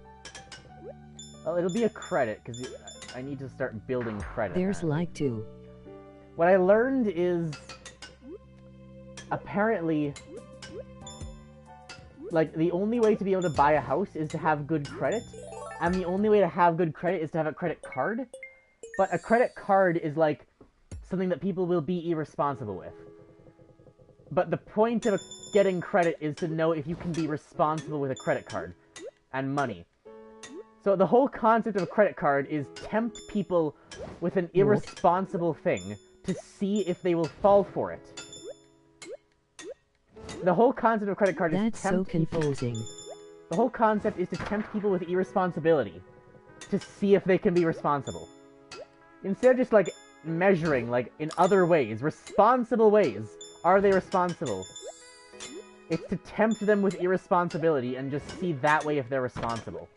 Well, it'll be a credit, because I need to start building credit. There's apparently. like two. What I learned is, apparently, like, the only way to be able to buy a house is to have good credit, and the only way to have good credit is to have a credit card. But a credit card is, like, something that people will be irresponsible with. But the point of getting credit is to know if you can be responsible with a credit card and money. So the whole concept of a credit card is tempt people with an irresponsible thing to see if they will fall for it. The whole concept of credit card is That's so confusing. The whole concept is to tempt people with irresponsibility to see if they can be responsible. Instead of just, like, measuring, like, in other ways, responsible ways, are they responsible? It's to tempt them with irresponsibility and just see that way if they're responsible.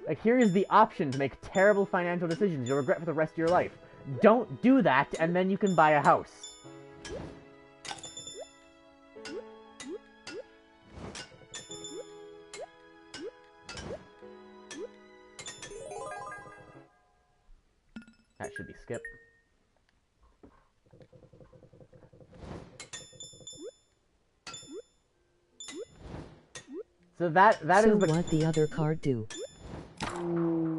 Like, here is the option to make terrible financial decisions you'll regret for the rest of your life. Don't do that, and then you can buy a house. That should be skip. So that is So the... what the other card do?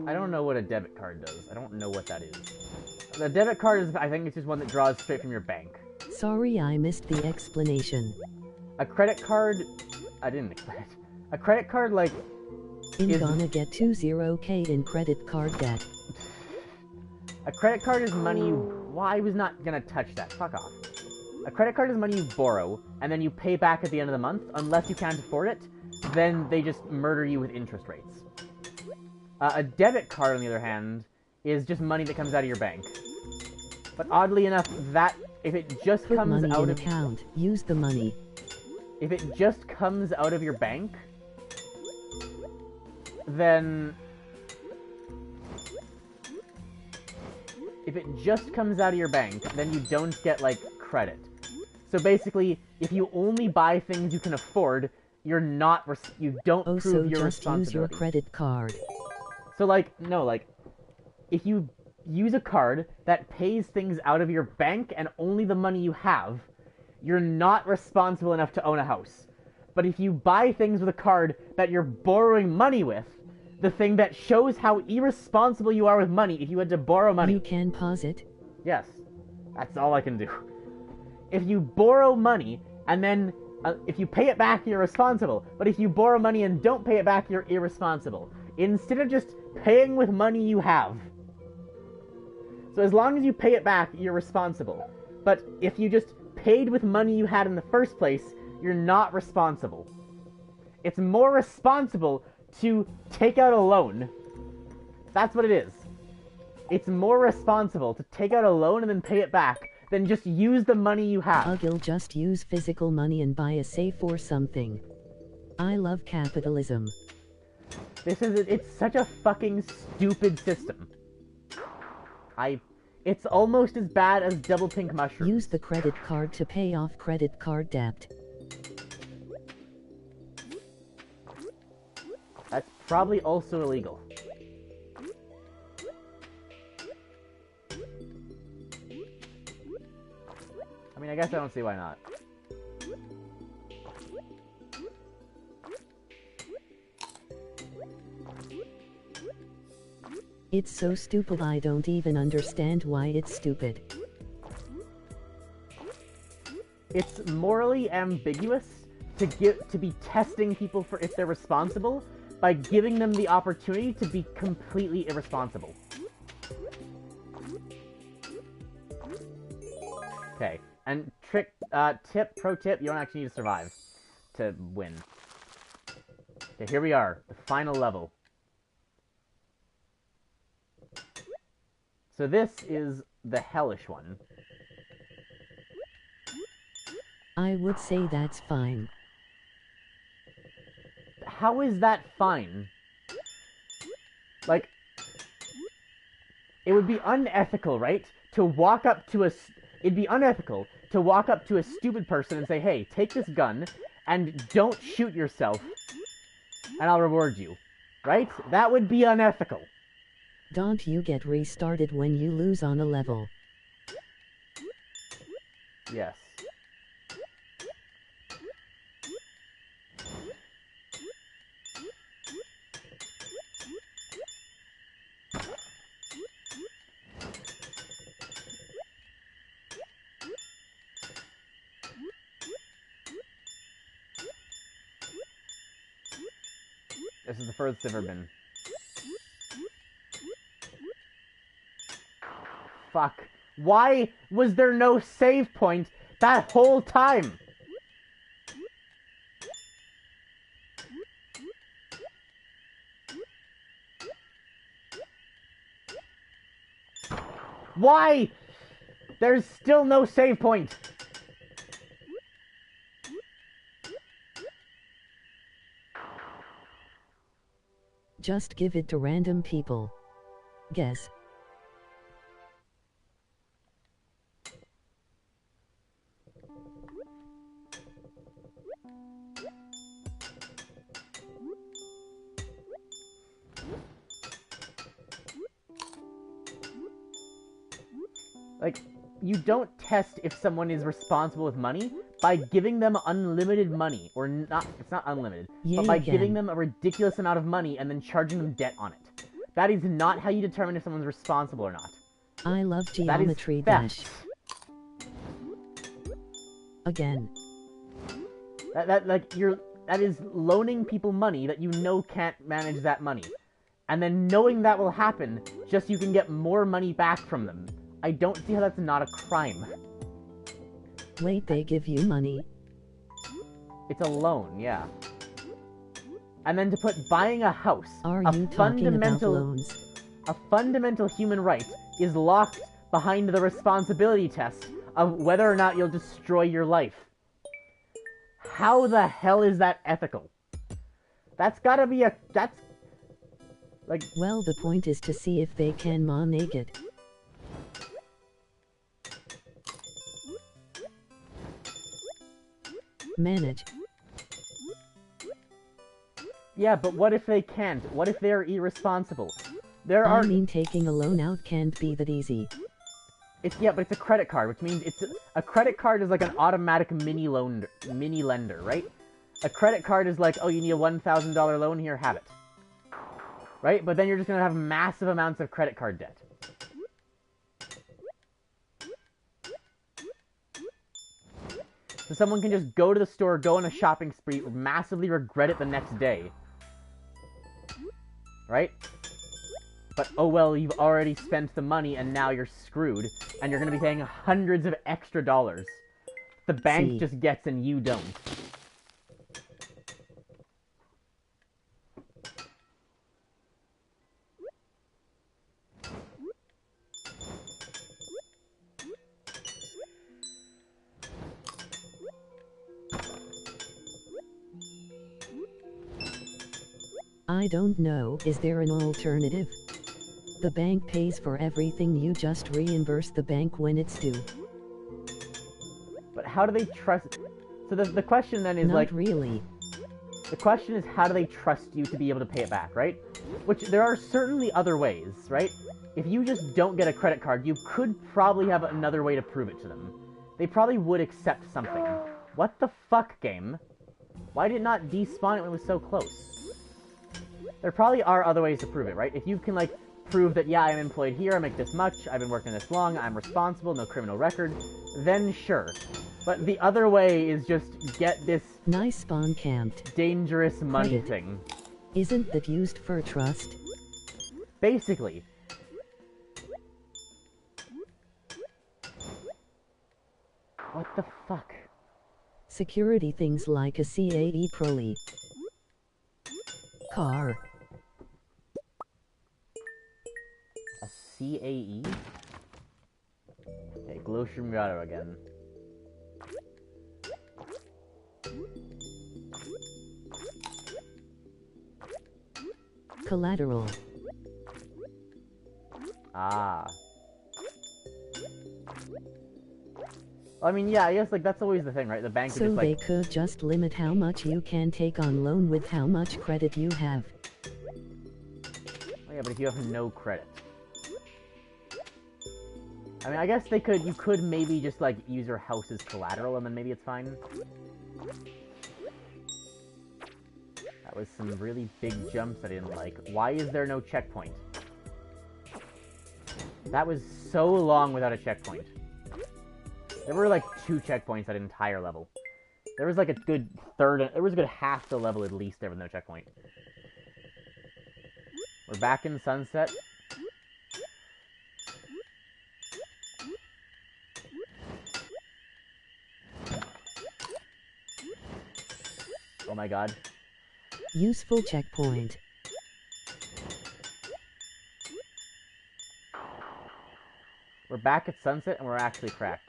I don't know what a debit card does. I don't know what that is. The debit card is, I think it's just one that draws straight from your bank. Sorry, I missed the explanation. A credit card... I didn't explain it. A credit card, like... I'm gonna get 20k in credit card debt. A credit card is money you... Well, I was not gonna touch that. Fuck off. A credit card is money you borrow, and then you pay back at the end of the month. Unless you can't afford it, then they just murder you with interest rates. A debit card, on the other hand, is just money that comes out of your bank. But oddly enough, that... If it just Put comes money out in of... account. Use the money. If it just comes out of your bank, then... If it just comes out of your bank, then you don't get, like, credit. So basically, if you only buy things you can afford, you're not... you don't prove so your just responsibility. use your credit card. So, like, no, like, if you use a card that pays things out of your bank and only the money you have, you're not responsible enough to own a house. But if you buy things with a card that you're borrowing money with, the thing that shows how irresponsible you are with money if you had to borrow money... You can pause it? Yes. That's all I can do. If you borrow money, and then... if you pay it back, you're responsible. But if you borrow money and don't pay it back, you're irresponsible. Instead of just paying with money you have. So as long as you pay it back, you're responsible. But if you just paid with money you had in the first place, you're not responsible. It's more responsible to take out a loan. That's what it is. It's more responsible to take out a loan and then pay it back than just use the money you have. I'll just use physical money and buy a safe or something. I love capitalism. It's such a fucking stupid system. It's almost as bad as double pink mushrooms. Use the credit card to pay off credit card debt. That's probably also illegal. I mean, I guess I don't see why not. It's so stupid I don't even understand why it's stupid. It's morally ambiguous to be testing people for if they're responsible by giving them the opportunity to be completely irresponsible. Okay, and pro tip, you don't actually need to survive to win. Okay, here we are, the final level. So this is the hellish one. I would say that's fine. How is that fine? Like, it would be unethical, right? To walk up to it'd be unethical to walk up to a stupid person and say, hey, take this gun and don't shoot yourself and I'll reward you. Right? That would be unethical. Don't you get restarted when you lose on a level? Yes. This is the furthest I've ever been. Fuck. Why was there no save point that whole time? Why? There's still no save point. Just give it to random people. Guess. Like, you don't test if someone is responsible with money by giving them unlimited money, or not, it's not unlimited, but by giving them a ridiculous amount of money and then charging them debt on it. That is not how you determine if someone's responsible or not. I love geometry dash. Again. That is loaning people money that you know can't manage that money. And then knowing that will happen, just so you can get more money back from them. I don't see how that's not a crime. Wait, they give you money? It's a loan, yeah. And then to put buying a house, Are you talking about loans? A fundamental human right is locked behind the responsibility test of whether or not you'll destroy your life. How the hell is that ethical? That's gotta be that's... like... Well, the point is to see if they can manage it. Manage. Yeah, but what if they can't? What if they're irresponsible? I mean, taking a loan out can't be that easy. Yeah, but it's a credit card, which means a credit card is like an automatic mini lender, right? A credit card is like, oh, you need a $1,000 loan, here, have it. Right? But then you're just gonna have massive amounts of credit card debt. So someone can just go to the store, go on a shopping spree, massively regret it the next day. Right? But, oh well, you've already spent the money and now you're screwed. And you're going to be paying hundreds of extra dollars. The bank just gets and you don't. I don't know, is there an alternative? The bank pays for everything, you just reimburse the bank when it's due. But how do they trust... So the question then is Not really. The question is, how do they trust you to be able to pay it back, right? Which, there are certainly other ways, right? If you just don't get a credit card, you could probably have another way to prove it to them. They probably would accept something. What the fuck, game? Why did it not despawn it when it was so close? There probably are other ways to prove it, right? If you can, like, prove that, yeah, I'm employed here, I make this much, I've been working this long, I'm responsible, no criminal record, then sure. But the other way is just get this Nice spawn camped. dangerous money Credit. thing. Isn't that used for trust? Basically. What the fuck? Security things like a CAE Proli. Car. A CAE? Okay, Gloshroom Grotto again. Collateral. Ah. I mean, yeah, I guess, like, that's always the thing, right? The bank would So just, they like... could just limit how much you can take on loan with how much credit you have. Oh, yeah, but if you have no credit... I mean, I guess they could... You could maybe just, like, use your house as collateral, and then maybe it's fine. That was some really big jumps I didn't like. Why is there no checkpoint? That was so long without a checkpoint. There were like 2 checkpoints that entire level. There was like a good there was a good half the level at least there with no checkpoint. We're back in Sunset. Oh my god. Useful checkpoint. We're back at Sunset and we're actually cracked.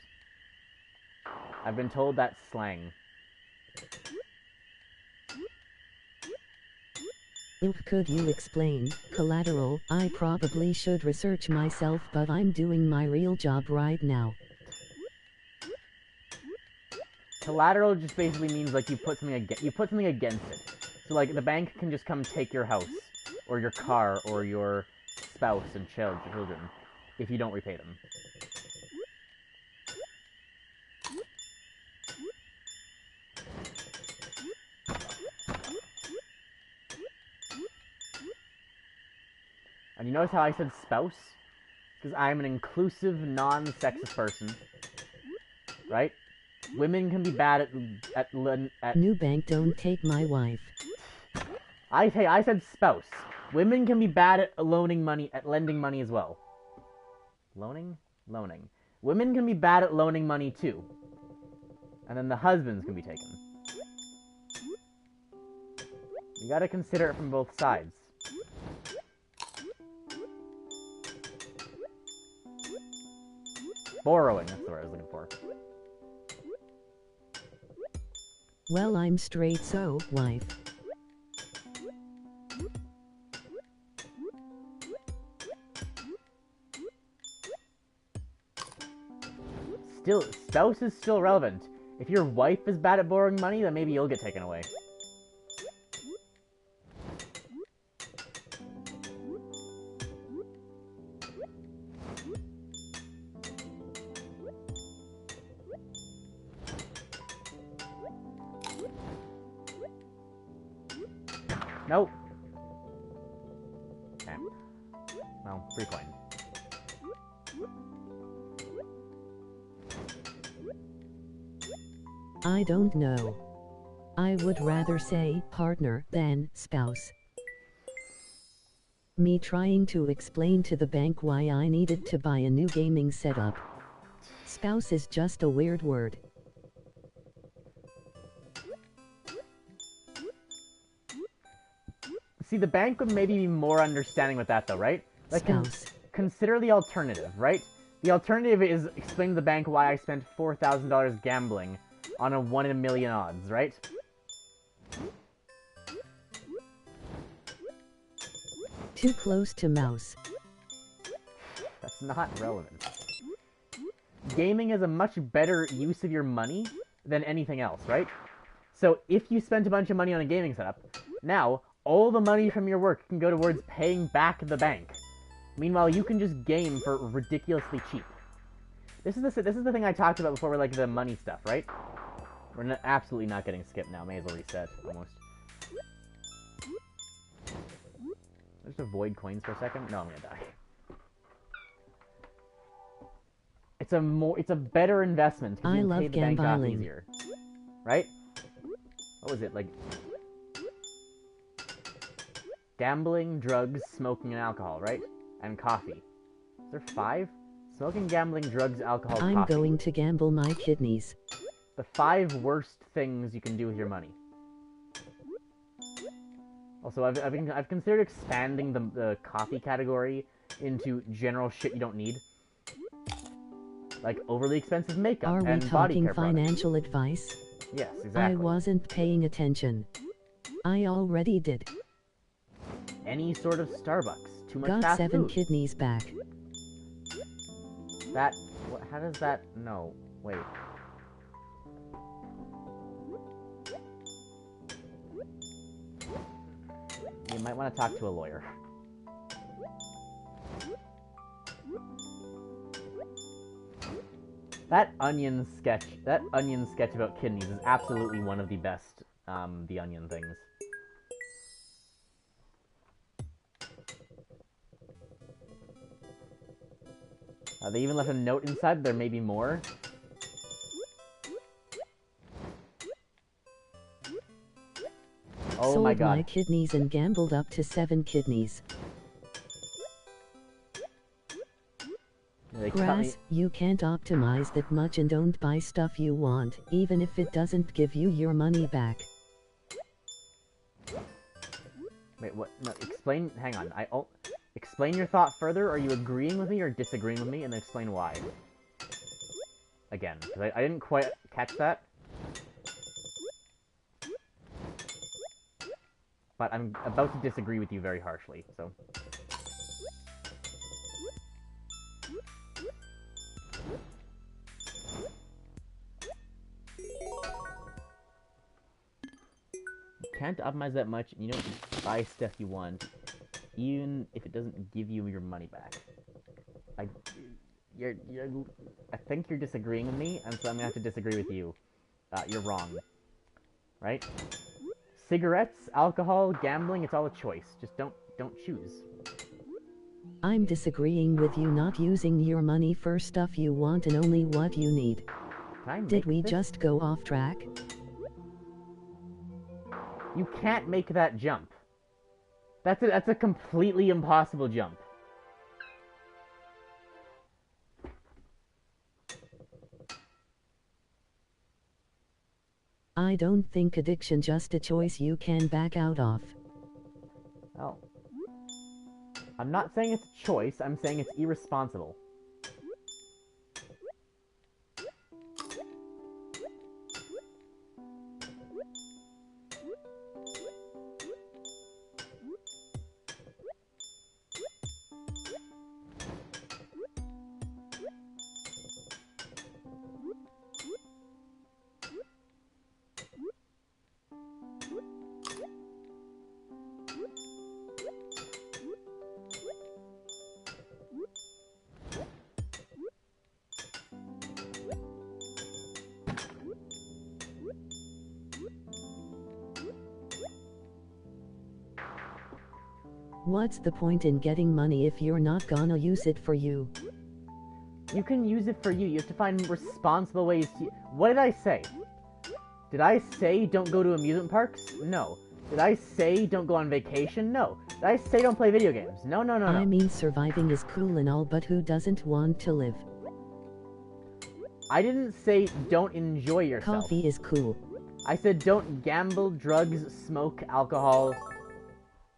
I've been told that's slang. Could you explain? Collateral. I probably should research myself, but I'm doing my real job right now. Collateral just basically means like you put something against it. So like the bank can just come take your house or your car or your spouse and children if you don't repay them. And you notice how I said spouse? Because I'm an inclusive, non-sexist person. Right? Women can be bad at New bank, don't take my wife. I said spouse. Women can be bad at lending money as well. Loaning? Loaning. Women can be bad at loaning money too. And then the husbands can be taken. You gotta consider it from both sides. Borrowing, that's the word I was looking for. Well, I'm straight, so, wife. Still, spouse is still relevant. If your wife is bad at borrowing money, then maybe you'll get taken away. Nope. Okay. Well, free coin. I don't know. I would rather say partner than spouse. Me trying to explain to the bank why I needed to buy a new gaming setup. Spouse is just a weird word. See, the bank would maybe be more understanding with that, though, right? Like, Spouse. Consider the alternative, right? The alternative is explain to the bank why I spent $4,000 gambling on a 1 in a million odds, right? Too close to mouse. That's not relevant. Gaming is a much better use of your money than anything else, right? So if you spent a bunch of money on a gaming setup, now all the money from your work can go towards paying back the bank. Meanwhile, you can just game for ridiculously cheap. This is the thing I talked about before with like the money stuff, right? We're absolutely not getting skipped now. May as well reset, almost. Just avoid coins for a second. No, I'm gonna die. It's a better investment because you can pay the bank off easier. Right? What was it, like... Gambling, drugs, smoking, and alcohol, right? And coffee. Is there 5? Smoking, gambling, drugs, alcohol, coffee. I'm going to gamble my kidneys. The 5 worst things you can do with your money. Also, I've considered expanding the coffee category into general shit you don't need. Like overly expensive makeup and body care products. Are we talking financial advice? Yes, exactly. I wasn't paying attention. I already did. Any sort of Starbucks. Too much Got fast 7 food. kidneys back. That... how does that... No. Wait. You might want to talk to a lawyer. That onion sketch about kidneys is absolutely one of the best, The Onion things. They even left a note inside, there may be more. Oh my god. Sold my kidneys and gambled up to 7 kidneys. Grass, you can't optimize that much and don't buy stuff you want, even if it doesn't give you your money back. Wait, what? No, explain, hang on, explain your thought further. Are you agreeing with me or disagreeing with me? And then explain why. Again, because I didn't quite catch that. But I'm about to disagree with you very harshly, so... You can't optimize that much, and you don't buy stuff you want, even if it doesn't give you your money back. I think you're disagreeing with me, and so I'm gonna have to disagree with you. You're wrong. Right? Cigarettes, alcohol, gambling, it's all a choice. Just don't choose. I'm disagreeing with you not using your money for stuff you want and only what you need. Did we just go off track? You can't make that jump. That's a completely impossible jump. I don't think addiction just a choice you can back out of. Oh. I'm not saying it's a choice, I'm saying it's irresponsible. What's the point in getting money if you're not gonna use it for you? You can use it for you. You have to find responsible ways to... What did I say? Did I say don't go to amusement parks? No. Did I say don't go on vacation? No. Did I say don't play video games? No. I mean, surviving is cool and all, but who doesn't want to live? I didn't say don't enjoy yourself. Coffee is cool. I said don't gamble, drugs, smoke, alcohol...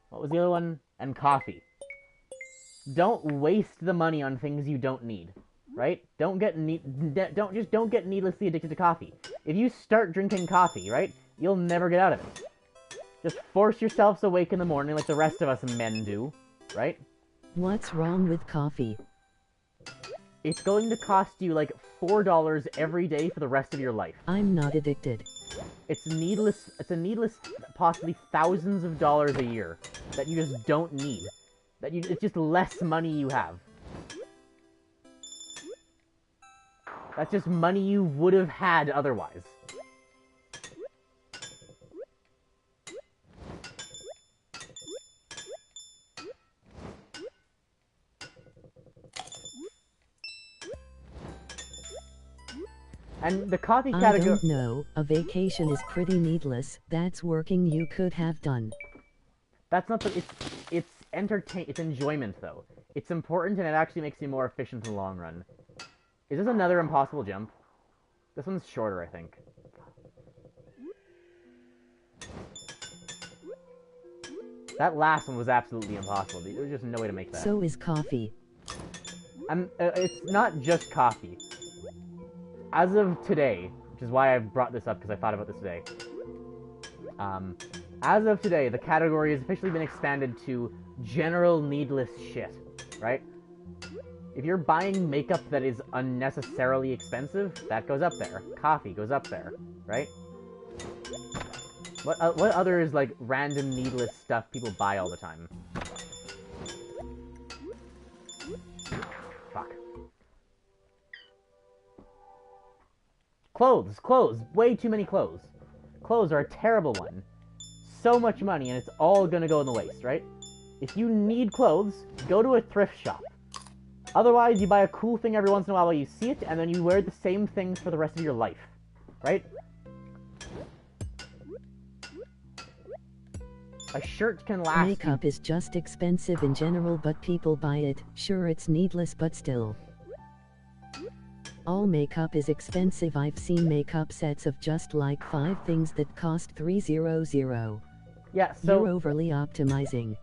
What was the other one? And coffee. Don't waste the money on things you don't need, right? Don't get needlessly addicted to coffee. If you start drinking coffee, right, you'll never get out of it. Just force yourselves awake in the morning like the rest of us men do, right? What's wrong with coffee? It's going to cost you like $4 every day for the rest of your life. I'm not addicted. It's a needless, possibly thousands of dollars a year that you just don't need. It's just less money you have. That's just money you would have had otherwise. And the coffee I category... don't know, a vacation is pretty needless, that's working you could have done. That's not the... It's it's enjoyment, though. It's important, and it actually makes you more efficient in the long run. Is this another impossible jump? This one's shorter, I think. That last one was absolutely impossible. There was just no way to make that. So is coffee. It's not just coffee. As of today, which is why I brought this up, because I thought about this today. As of today, the category has officially been expanded to general needless shit, right? If you're buying makeup that is unnecessarily expensive, that goes up there. Coffee goes up there, right? What other is, like, random needless stuff people buy all the time? Fuck. Clothes! Way too many clothes. Clothes are a terrible one. So much money, and it's all gonna go in the waste, right? If you need clothes, go to a thrift shop. Otherwise, you buy a cool thing every once in a while you see it, and then you wear the same things for the rest of your life, right? A shirt can last... Makeup is just expensive in general, but people buy it. Sure, it's needless, but still. All makeup is expensive. I've seen makeup sets of just like 5 things that cost $300. Yeah, so... You're overly optimizing.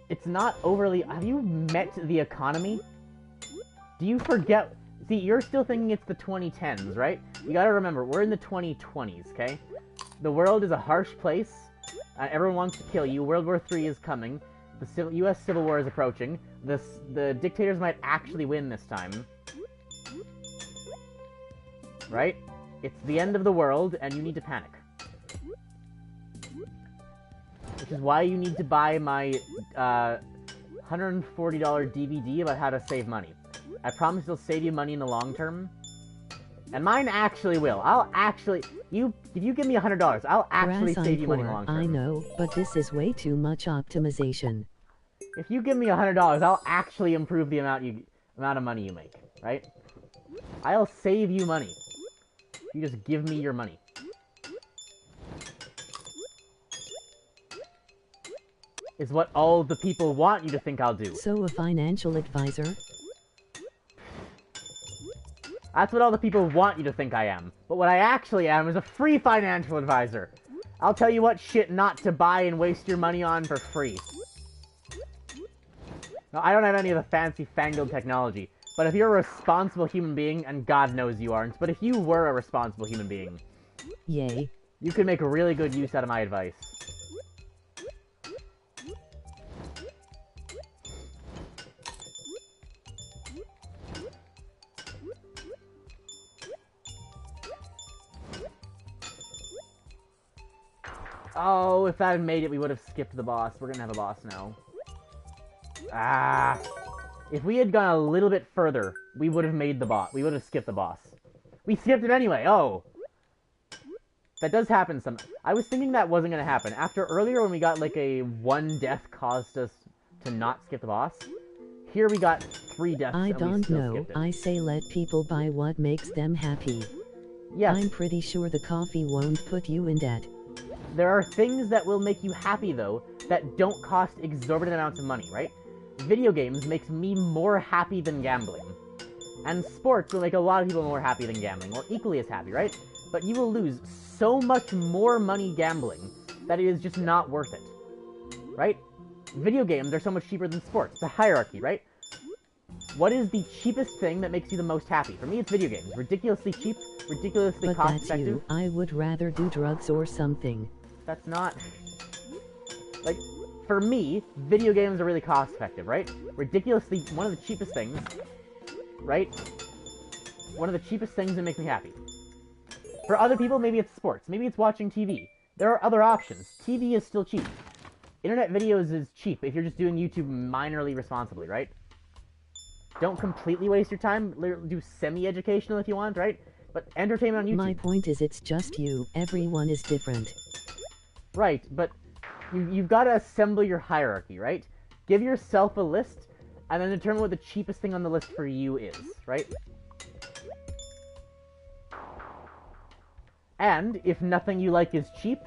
It's not overly... Have you met the economy? Do you forget... See, you're still thinking it's the 2010s, right? You gotta remember, we're in the 2020s, okay? The world is a harsh place. Everyone wants to kill you. World War III is coming. The U.S. Civil War is approaching. The dictators might actually win this time. Right? It's the end of the world, and you need to panic. Which is why you need to buy my $140 DVD about how to save money. I promise it'll save you money in the long term. And mine actually will. I'll actually... If you give me $100, I'll actually save you money in the long term. I know, but this is way too much optimization. If you give me $100, I'll actually improve the amount of money you make, right? I'll save you money. You just give me your money. Is what all the people want you to think I'll do. So a financial advisor? That's what all the people want you to think I am. But what I actually am is a free financial advisor. I'll tell you what shit not to buy and waste your money on for free. Now, I don't have any of the fancy fangled technology, but if you're a responsible human being, and God knows you aren't, but if you were a responsible human being... Yay. You could make a really good use out of my advice. Oh, if that had made it, we would have skipped the boss. We're gonna have a boss now. Ah. If we had gone a little bit further, we would have made the boss. We would have skipped the boss. We skipped it anyway. Oh. That does happen some... I was thinking that wasn't gonna happen. After earlier when we got like a 1 death caused us to not skip the boss, here we got 3 deaths I and we don't still know. skipped it. I say let people buy what makes them happy. Yes. I'm pretty sure the coffee won't put you in debt. There are things that will make you happy, though, that don't cost exorbitant amounts of money, right? Video games makes me more happy than gambling. And sports will make a lot of people more happy than gambling, or equally as happy, right? But you will lose so much more money gambling that it is just not worth it. Right? Video games are so much cheaper than sports. It's a hierarchy, right? What is the cheapest thing that makes you the most happy? For me, it's video games. Ridiculously cheap, ridiculously But cost-effective. that's you. I would rather do drugs or something. That's not... Like, for me, video games are really cost-effective, right? Ridiculously, one of the cheapest things, right? One of the cheapest things that makes me happy. For other people, maybe it's sports. Maybe it's watching TV. There are other options. TV is still cheap. Internet videos is cheap if you're just doing YouTube minorly responsibly, right? Don't completely waste your time. Do semi-educational if you want, right? But entertainment on YouTube. My point is it's just you. Everyone is different. Right, but you've got to assemble your hierarchy, right? Give yourself a list and then determine what the cheapest thing on the list for you is, right? And if nothing you like is cheap,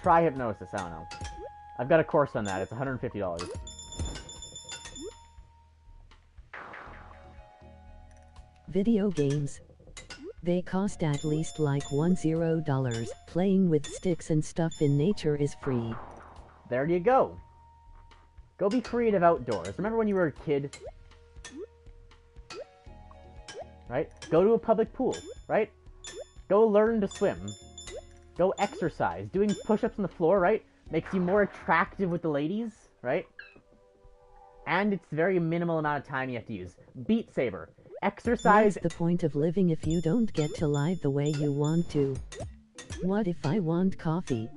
try hypnosis. I don't know. I've got a course on that. It's $150. Video games. They cost at least like $10. Playing with sticks and stuff in nature is free. There you go. Go be creative outdoors. Remember when you were a kid? Right? Go to a public pool, right? Go learn to swim. Go exercise. Doing push-ups on the floor, right? Makes you more attractive with the ladies, right? And it's very minimal amount of time you have to use. Beat Saber. Exercise... What's the point of living if you don't get to live the way you want to? What if I want coffee?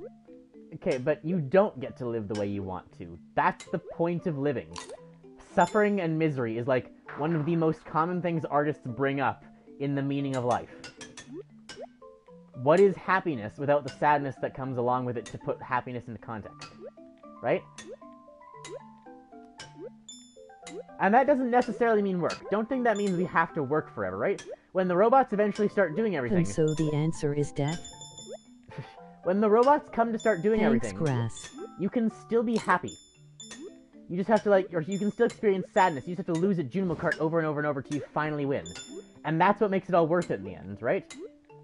Okay, but you don't get to live the way you want to. That's the point of living. Suffering and misery is like one of the most common things artists bring up in the meaning of life. What is happiness without the sadness that comes along with it to put happiness into context? Right? And that doesn't necessarily mean work. Don't think that means we have to work forever, right? When the robots eventually start doing everything... And so the answer is death? When the robots come to start doing Thanks, everything, grass. you can still be happy. You just have to, like, or you can still experience sadness. You just have to lose at Junimo kart over and over and over till you finally win. And that's what makes it all worth it in the end, right?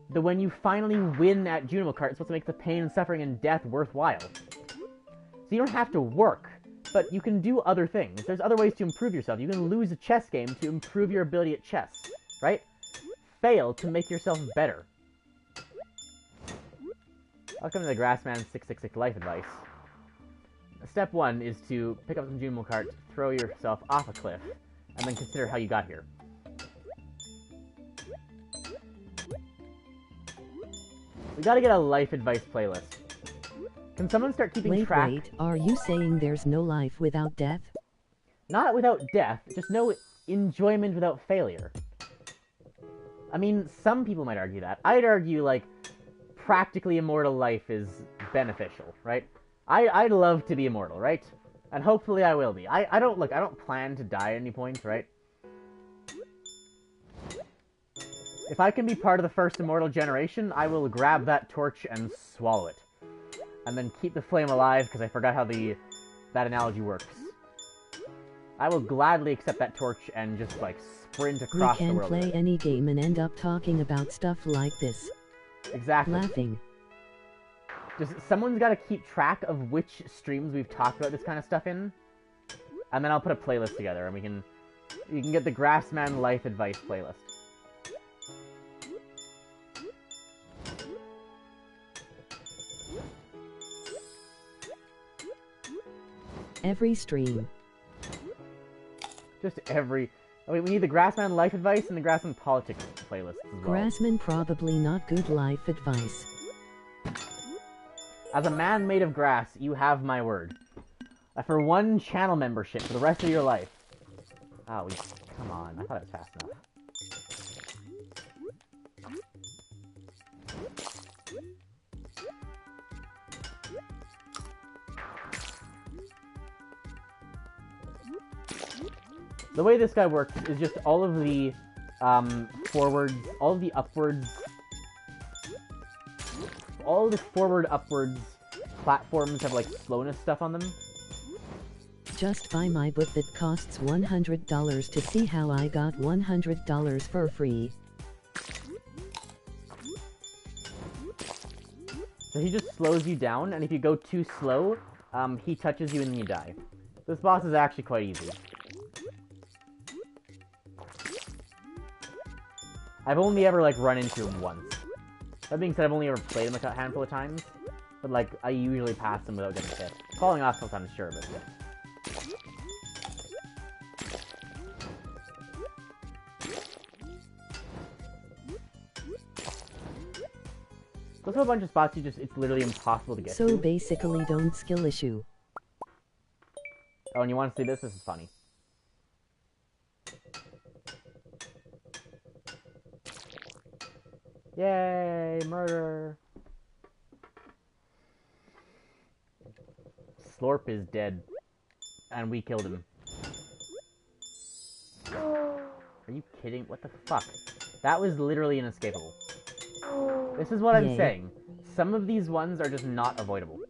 When you finally win at Junimo kart, it's what makes the pain and suffering and death worthwhile. So you don't have to work, but you can do other things. There's other ways to improve yourself. You can lose a chess game to improve your ability at chess, right? Fail to make yourself better. Welcome to the Grassman 666 life advice. Step 1 is to pick up some Junimo kart, throw yourself off a cliff, and then consider how you got here. We gotta get a life advice playlist. Can someone start keeping track? Wait, are you saying there's no life without death? Not without death, just no enjoyment without failure. I mean, some people might argue that. I'd argue, like, practically immortal life is beneficial, right? I'd love to be immortal, right? And hopefully I will be. I don't plan to die at any point, right? If I can be part of the first immortal generation, I will grab that torch and swallow it. And then keep the flame alive, because I forgot how that analogy works. I will gladly accept that torch and just, like, sprint across the world. We can play any game and end up talking about stuff like this. Exactly. Laughing. Just, someone's got to keep track of which streams we've talked about this kind of stuff in. And then I'll put a playlist together, and you can get the Grassman Life Advice playlist. Every stream. Just every... Oh, wait, we need the Grassman Life Advice and the Grassman Politics playlist as well. Grassman probably not good life advice. As a man made of grass, you have my word. For one channel membership for the rest of your life. Oh, come on. I thought it was fast enough. The way this guy works is just all of the forwards, all of the upwards, all the forward upwards platforms have like slowness stuff on them. Just buy my book that costs $100 to see how I got $100 for free. So he just slows you down, and if you go too slow, he touches you and then you die. This boss is actually quite easy. I've only ever, like, run into him once. That being said, I've only ever played him like a handful of times. But, like, I usually pass him without getting hit. Falling off sometimes, sure, but yeah. There's a bunch of spots it's literally impossible to get to. So basically don't skill issue. Oh, and you want to see this? This is funny. Yay, murder! Slorp is dead. and we killed him. Are you kidding? What the fuck? That was literally inescapable. This is what I'm saying. Some of these ones are just not avoidable.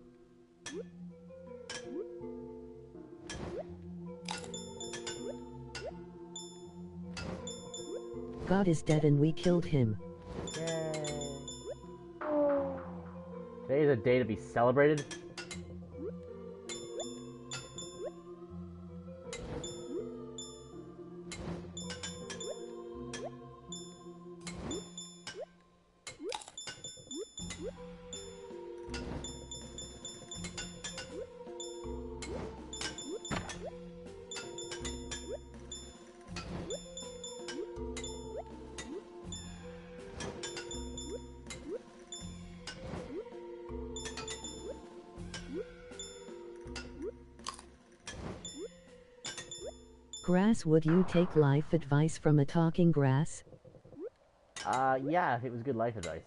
God is dead and we killed him. Yay. Today is a day to be celebrated. Grass, would you take life advice from a talking grass? Yeah, if it was good life advice.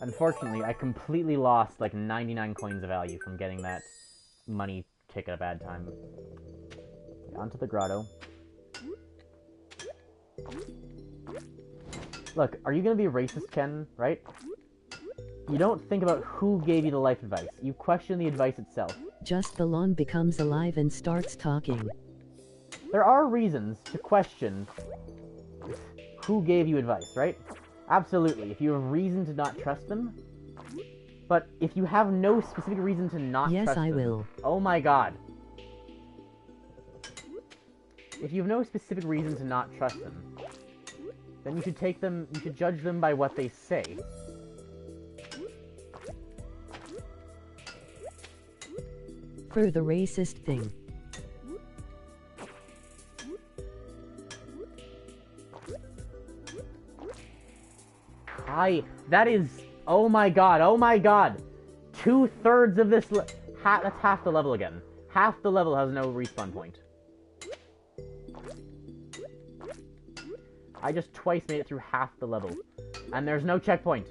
Unfortunately, I completely lost like 99 coins of value from getting that money tick at a bad time. Onto the grotto. Look, are you gonna be racist, Ken? Right? You don't think about who gave you the life advice. You question the advice itself. Just the lawn becomes alive and starts talking. There are reasons to question who gave you advice, right? Absolutely. If you have reason to not trust them. But if you have no specific reason to not trust them... Yes, I will. Oh my god. If you have no specific reason to not trust them, then you should judge them by what they say. For the racist thing. That is, oh my god, 2/3 of this, that's half the level again. Half the level has no respawn point. I just twice made it through half the level, and there's no checkpoint.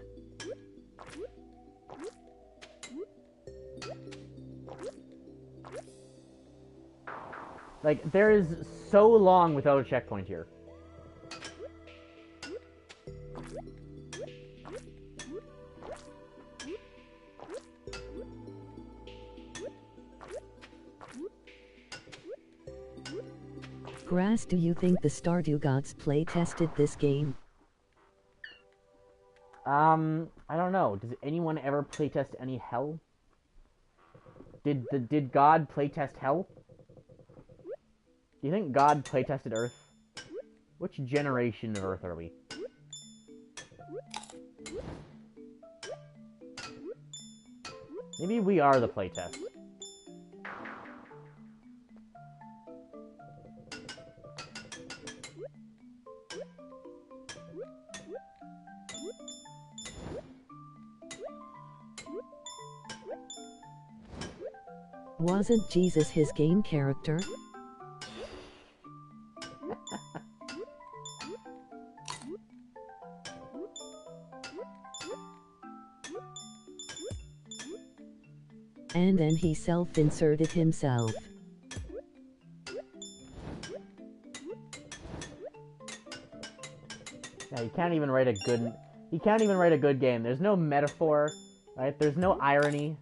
Like, there is so long without a checkpoint here. Grass, do you think the Stardew gods play tested this game? I don't know. Does anyone ever playtest any Hell? Did God playtest Hell? Do you think God playtested Earth? Which generation of Earth are we? Maybe we are the playtest. Wasn't Jesus his game character? And then he self-inserted himself. Yeah, he can't even write a good game. There's no metaphor, right? There's no irony.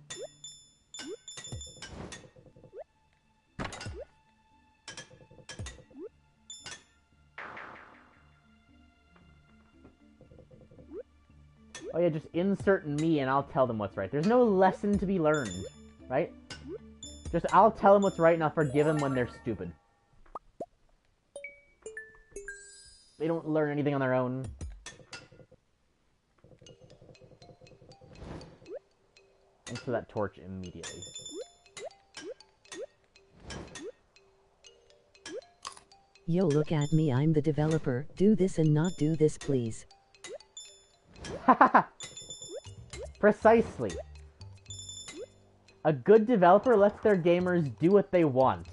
Oh yeah, just insert me and I'll tell them what's right. There's no lesson to be learned, right? Just I'll tell them what's right and I'll forgive them when they're stupid. They don't learn anything on their own. Thanks for that torch immediately. Yo, look at me, I'm the developer. Do this and not do this, please. Precisely. A good developer lets their gamers do what they want.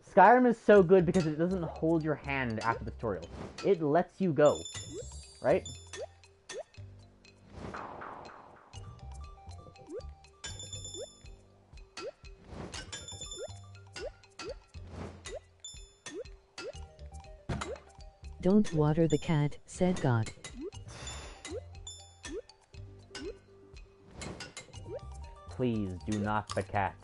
Skyrim is so good because it doesn't hold your hand after the tutorial. It lets you go. Right? Don't water the cat, said God. Please do not the cat.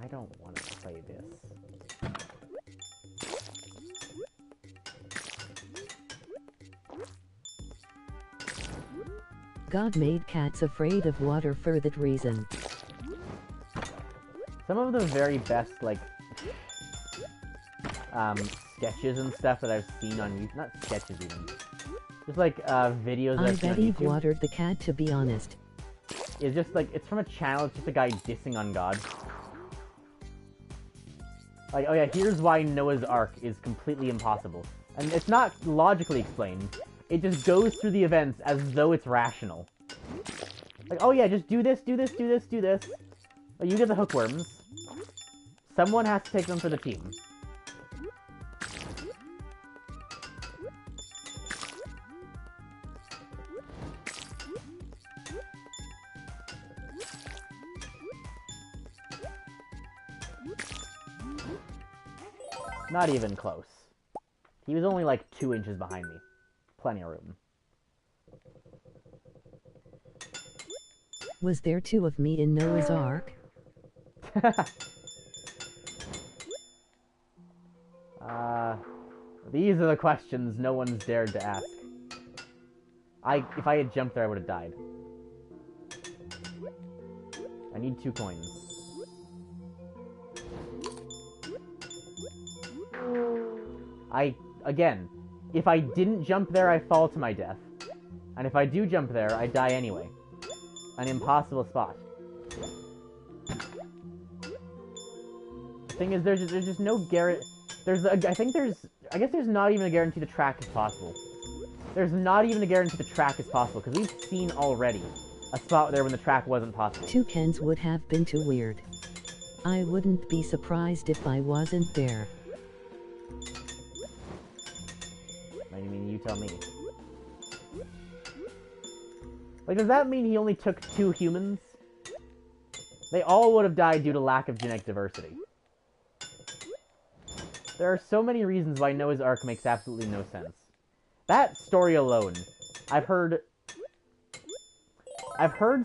I don't want to play this. God made cats afraid of water for that reason. Some of the very best, like, sketches and stuff that I've seen on YouTube, not sketches even, just like, videos that I I've seen bet on he YouTube. watered the cat, to be honest. It's just like, it's from a channel, it's just a guy dissing on God. Like, oh yeah, here's why Noah's Ark is completely impossible. And it's not logically explained. It just goes through the events as though it's rational. Like, oh yeah, just do this, do this, do this, do this. Oh, you get the hookworms. Someone has to take them for the team. Not even close. He was only like 2 inches behind me. Plenty of room. Was there 2 of me in Noah's Ark? These are the questions no one's dared to ask. If I had jumped there, I would have died. I need 2 coins. Again, if I didn't jump there, I fall to my death. And if I do jump there, I die anyway. An impossible spot. The thing is, there's just no guarantee. I guess there's not even a guarantee the track is possible. There's not even a guarantee the track is possible, because we've seen already a spot there when the track wasn't possible. Toucans would have been too weird. I wouldn't be surprised if I wasn't there. I mean, you tell me. Like, does that mean he only took 2 humans? They all would have died due to lack of genetic diversity. There are so many reasons why Noah's Ark makes absolutely no sense. That story alone, I've heard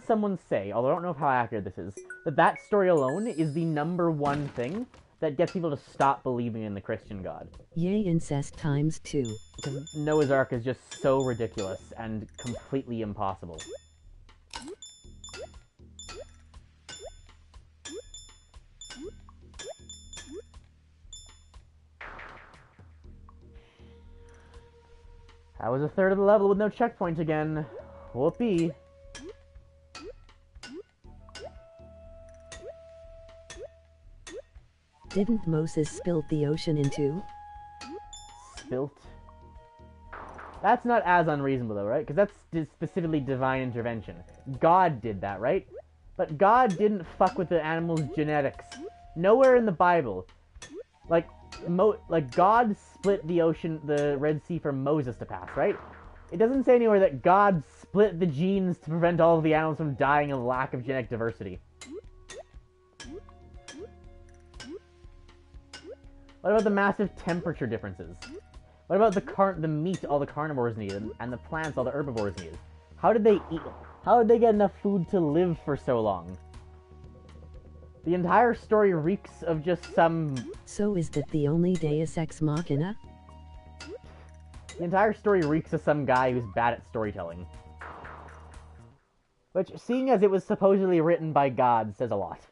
someone say, although I don't know how accurate this is, that story alone is the #1 thing that gets people to stop believing in the Christian God. Yay, incest times 2. Because Noah's Ark is just so ridiculous and completely impossible. That was a third of the level with no checkpoint again. Whoopee. Didn't Moses spilt the ocean into? Spilt? That's not as unreasonable though, right? Because that's specifically divine intervention. God did that, right? But God didn't fuck with the animal's genetics. Nowhere in the Bible. Like God split the ocean, the Red Sea for Moses to pass, right? It doesn't say anywhere that God split the genes to prevent all of the animals from dying of lack of genetic diversity. What about the massive temperature differences? What about the meat all the carnivores needed, and the plants all the herbivores needed? How did they eat? How did they get enough food to live for so long? The entire story reeks of just some... So is that the only Deus Ex Machina? The entire story reeks of some guy who's bad at storytelling. Which, seeing as it was supposedly written by God, says a lot.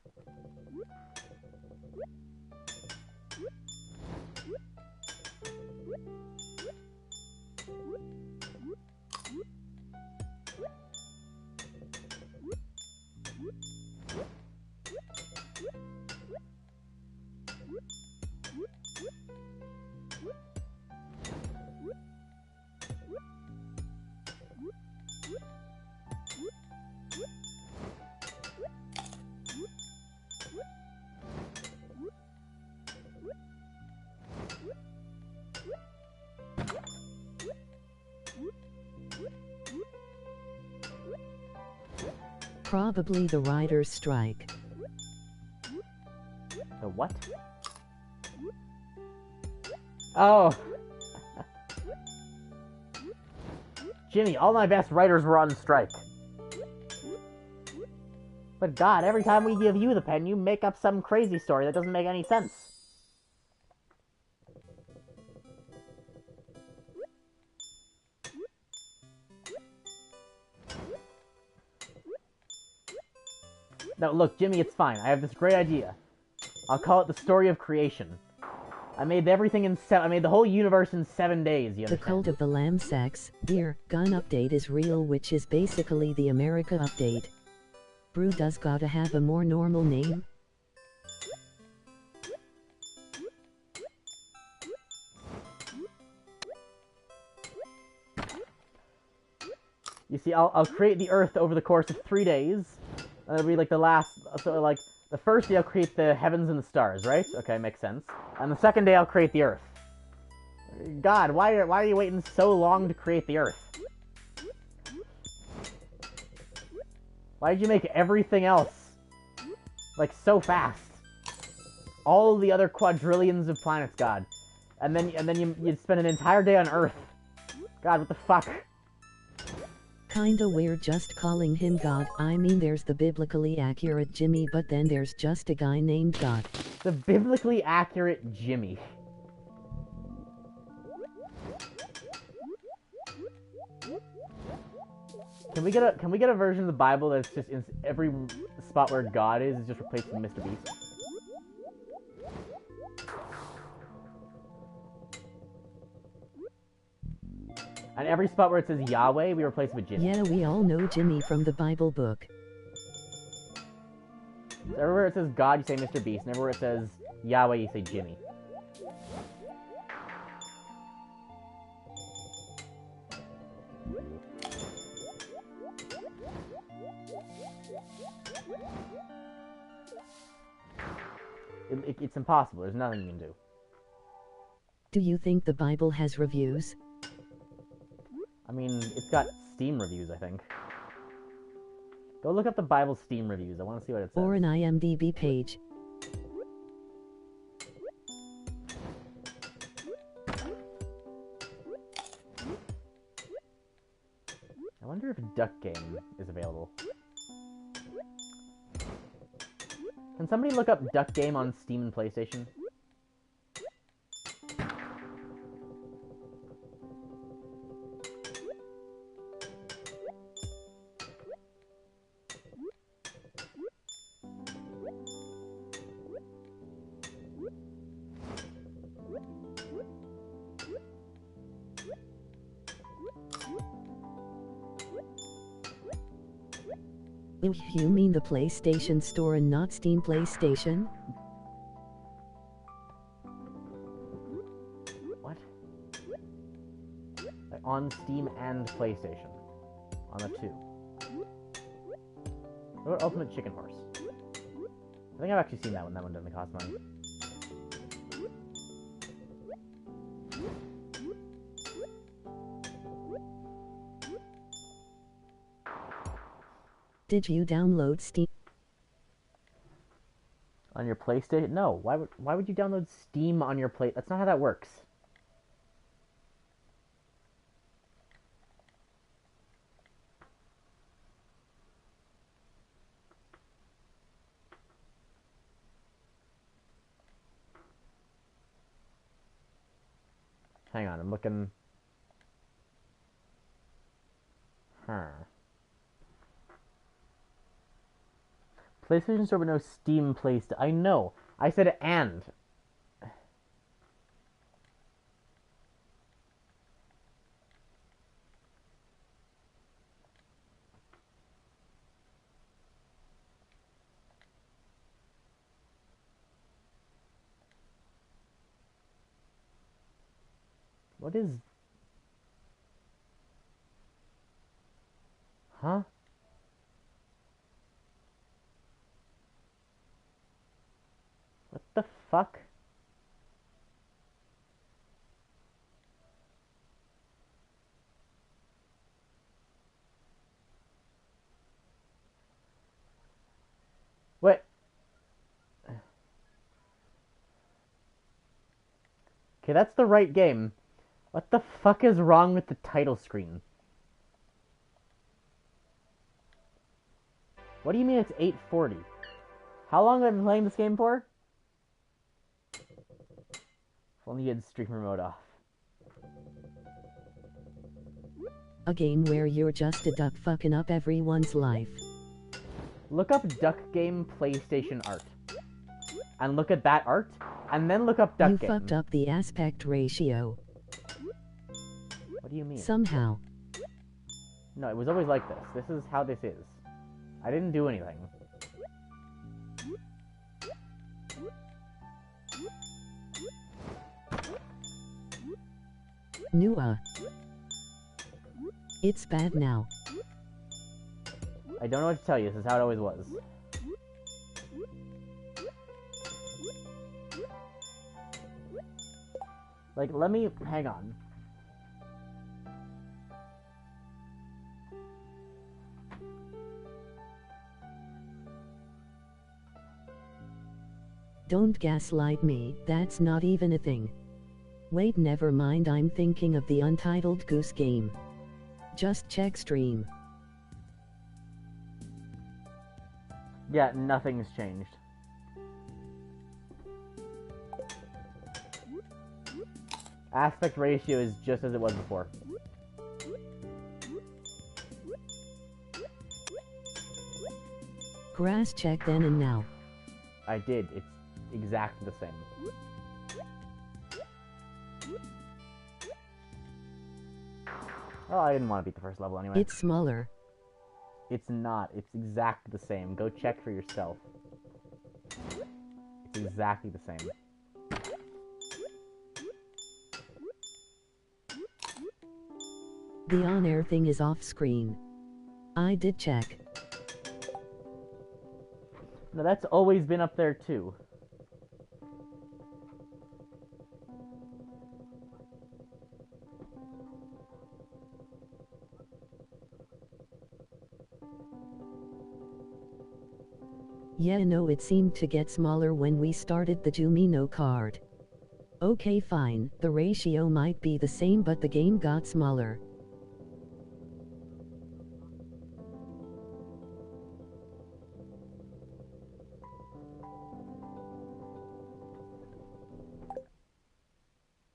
Probably the writer's strike. The what? Oh! Jimmy, all my best writers were on strike. But God, every time we give you the pen, you make up some crazy story that doesn't make any sense. No, look, Jimmy, it's fine. I have this great idea. I'll call it the story of creation. I made everything in I made the whole universe in 7 days, you understand? The Cult of the Lamb Sex, Dear, Gun Update is real, which is basically the America update. Brew does gotta have a more normal name. You see, I'll create the Earth over the course of 3 days. That'll be like the last, so like, the first day I'll create the heavens and the stars, right? Okay, makes sense. And the second day I'll create the Earth. God, why are you waiting so long to create the Earth? Why did you make everything else, like, so fast? All the other quadrillions of planets, God. And then you'd spend an entire day on Earth. God, what the fuck? Kinda weird just calling him God. I mean, there's the biblically accurate Jimmy, but then there's just a guy named God. The biblically accurate Jimmy. Can we get a version of the Bible that's just in every spot where God is just replaced with Mr. Beast? And every spot where it says Yahweh, we replace it with Jimmy. Yeah, we all know Jimmy from the Bible book. So everywhere it says God, you say Mr. Beast, and everywhere it says Yahweh, you say Jimmy. It's impossible. There's nothing you can do. Do you think the Bible has reviews? I mean, it's got Steam reviews, I think. Go look up the Bible Steam reviews. I want to see what it says. Or an IMDb page. I wonder if Duck Game is available. Can somebody look up Duck Game on Steam and PlayStation? You mean the PlayStation Store and not Steam PlayStation? What? Like on Steam and PlayStation. On the two. What about Ultimate Chicken Horse? I think I've actually seen that one. That one doesn't cost money. Did you download Steam? On your PlayStation? No. Why would you download Steam on your play? That's not how that works. Hang on, I'm looking. Huh. PlayStation Store, but no Steam PlayStation. I know. I said and. What is... Huh? What the fuck? Okay, that's the right game. What the fuck is wrong with the title screen? What do you mean it's 8:40? How long have I been playing this game for? If only you had streamer mode off. A game where you're just a duck fucking up everyone's life. Look up Duck Game PlayStation art. And look at that art, and then look up Duck You Game. fucked up the aspect ratio. What do you mean? Somehow. No, it was always like this. This is how this is. I didn't do anything. Nua. It's bad now. I don't know what to tell you. This is how it always was. Like, let me... hang on. Don't gaslight me, that's not even a thing. Wait, never mind, I'm thinking of the Untitled Goose Game. Just check stream. Yeah, nothing's changed. Aspect ratio is just as it was before. Grass check then and now. I did. It's exactly the same. Oh, I didn't want to beat the first level anyway. It's smaller. It's not. It's exactly the same. Go check for yourself. It's exactly the same. The on-air thing is off screen. I did check. No, that's always been up there too. Yeah, no, it seemed to get smaller when we started the Junimo card. Okay, fine, the ratio might be the same, but the game got smaller.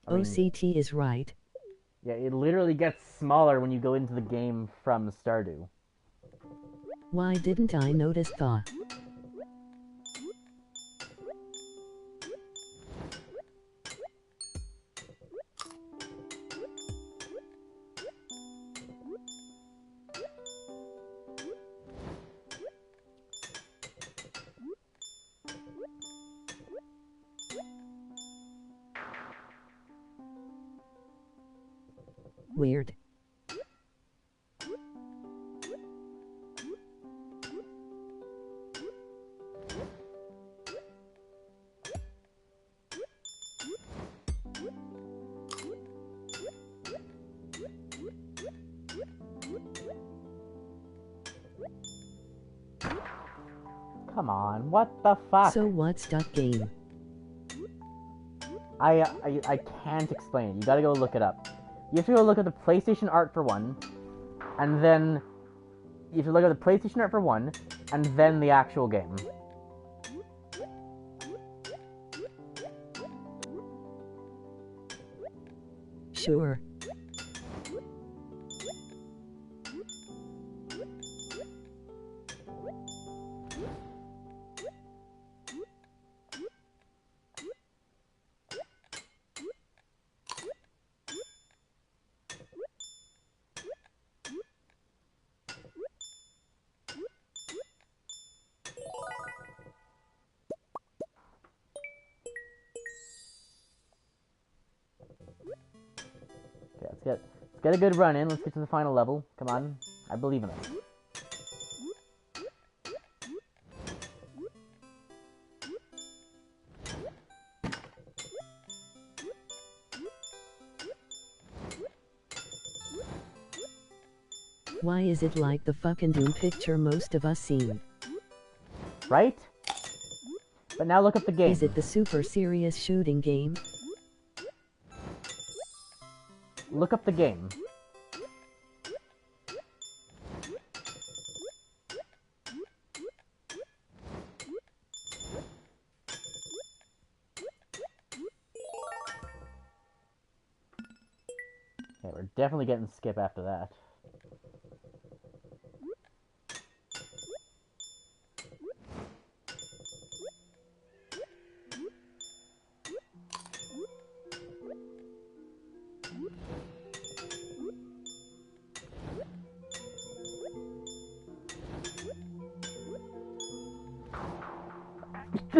OCT is right. Yeah, it literally gets smaller when you go into the game from Stardew. Why didn't I notice the... Weird. Come on, what the fuck? So what's Duck Game? I can't explain it. You gotta go look it up. You have to go look at the PlayStation art for one, and then you have to look at the PlayStation art for one, and then the actual game. Sure. Okay, let's get a good run in. Let's get to the final level. Come on, I believe in us. Why is it like the fucking Doom picture most of us seen? Right? But now look up the game. Is it the super serious shooting game? Look up the game. Okay, we're definitely getting skip after that.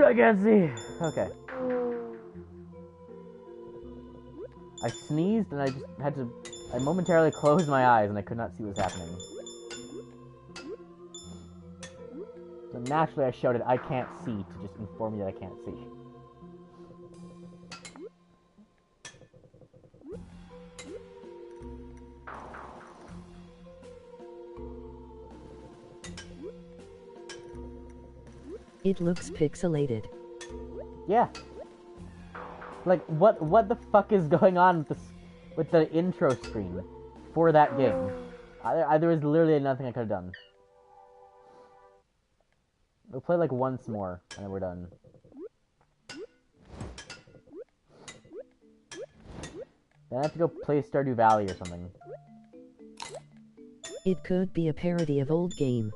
I can't see. Okay. I sneezed and I just had to... I momentarily closed my eyes and I could not see what was happening. So naturally I shouted, "I can't see," to just inform you that I can't see. It looks pixelated. Yeah. Like, what the fuck is going on with the intro screen for that game? There was literally nothing I could have done. We'll play like once more, and then we're done. Then I have to go play Stardew Valley or something. It could be a parody of old game.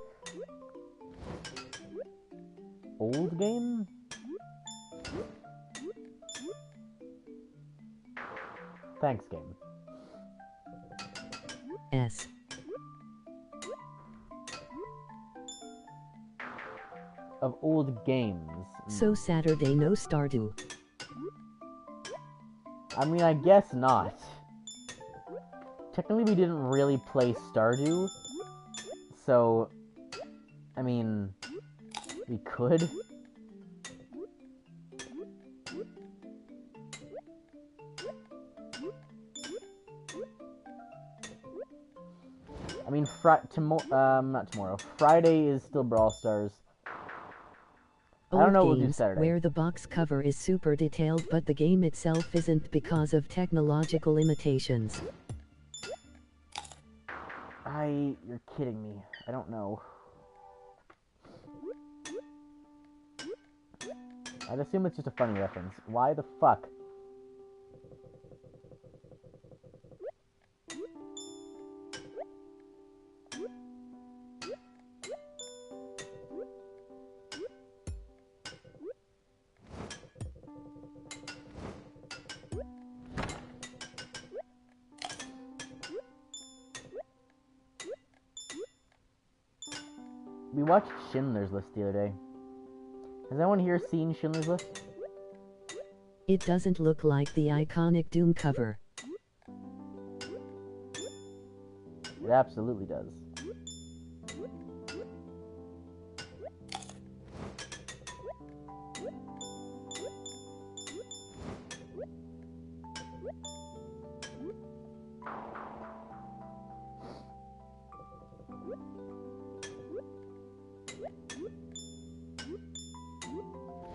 Old game? Thanks, game. S. Of old games. So Saturday no Stardew. I mean, I guess not. Technically, we didn't really play Stardew, so... I mean... we could. I mean, not tomorrow. Friday is still Brawl Stars. I don't know what we'll do Saturday. Where the box cover is super detailed but the game itself isn't because of technological limitations. You're kidding me. I don't know. I'd assume it's just a funny reference. Why the fuck? We watched Schindler's List the other day. Has anyone here seen Schindler's List? It doesn't look like the iconic Doom cover. It absolutely does.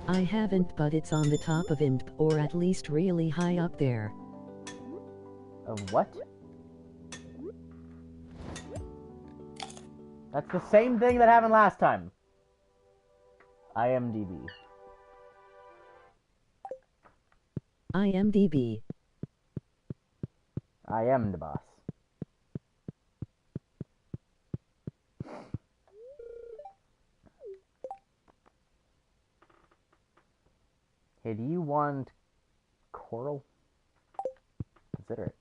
I haven't, but it's on the top of IMDb, or at least really high up there. Of what? That's the same thing that happened last time. IMDb. IMDb. I am the boss. Hey, do you want coral? Consider it.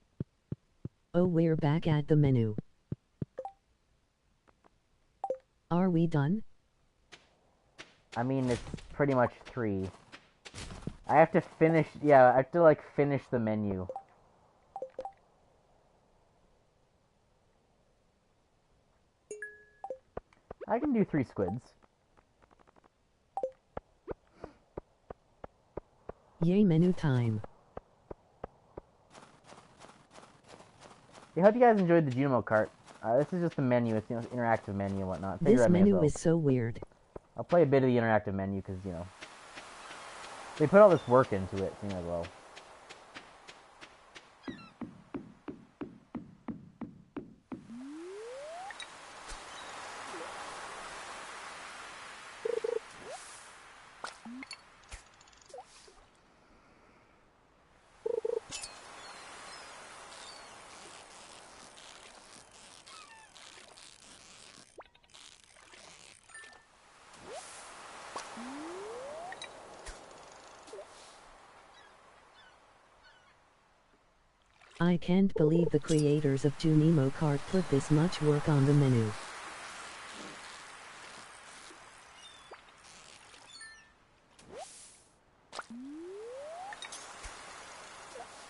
Oh, we're back at the menu. Are we done? I mean, it's pretty much 3. I have to finish, yeah, I have to, like, finish the menu. I can do 3 squids. Yay, menu time. I hope you guys enjoyed the Junimo kart. This is just the menu. It's, you know, interactive menu and whatnot. This menu is so weird. I'll play a bit of the interactive menu because, you know, they put all this work into it, so you know, well. I can't believe the creators of Junimo kart put this much work on the menu.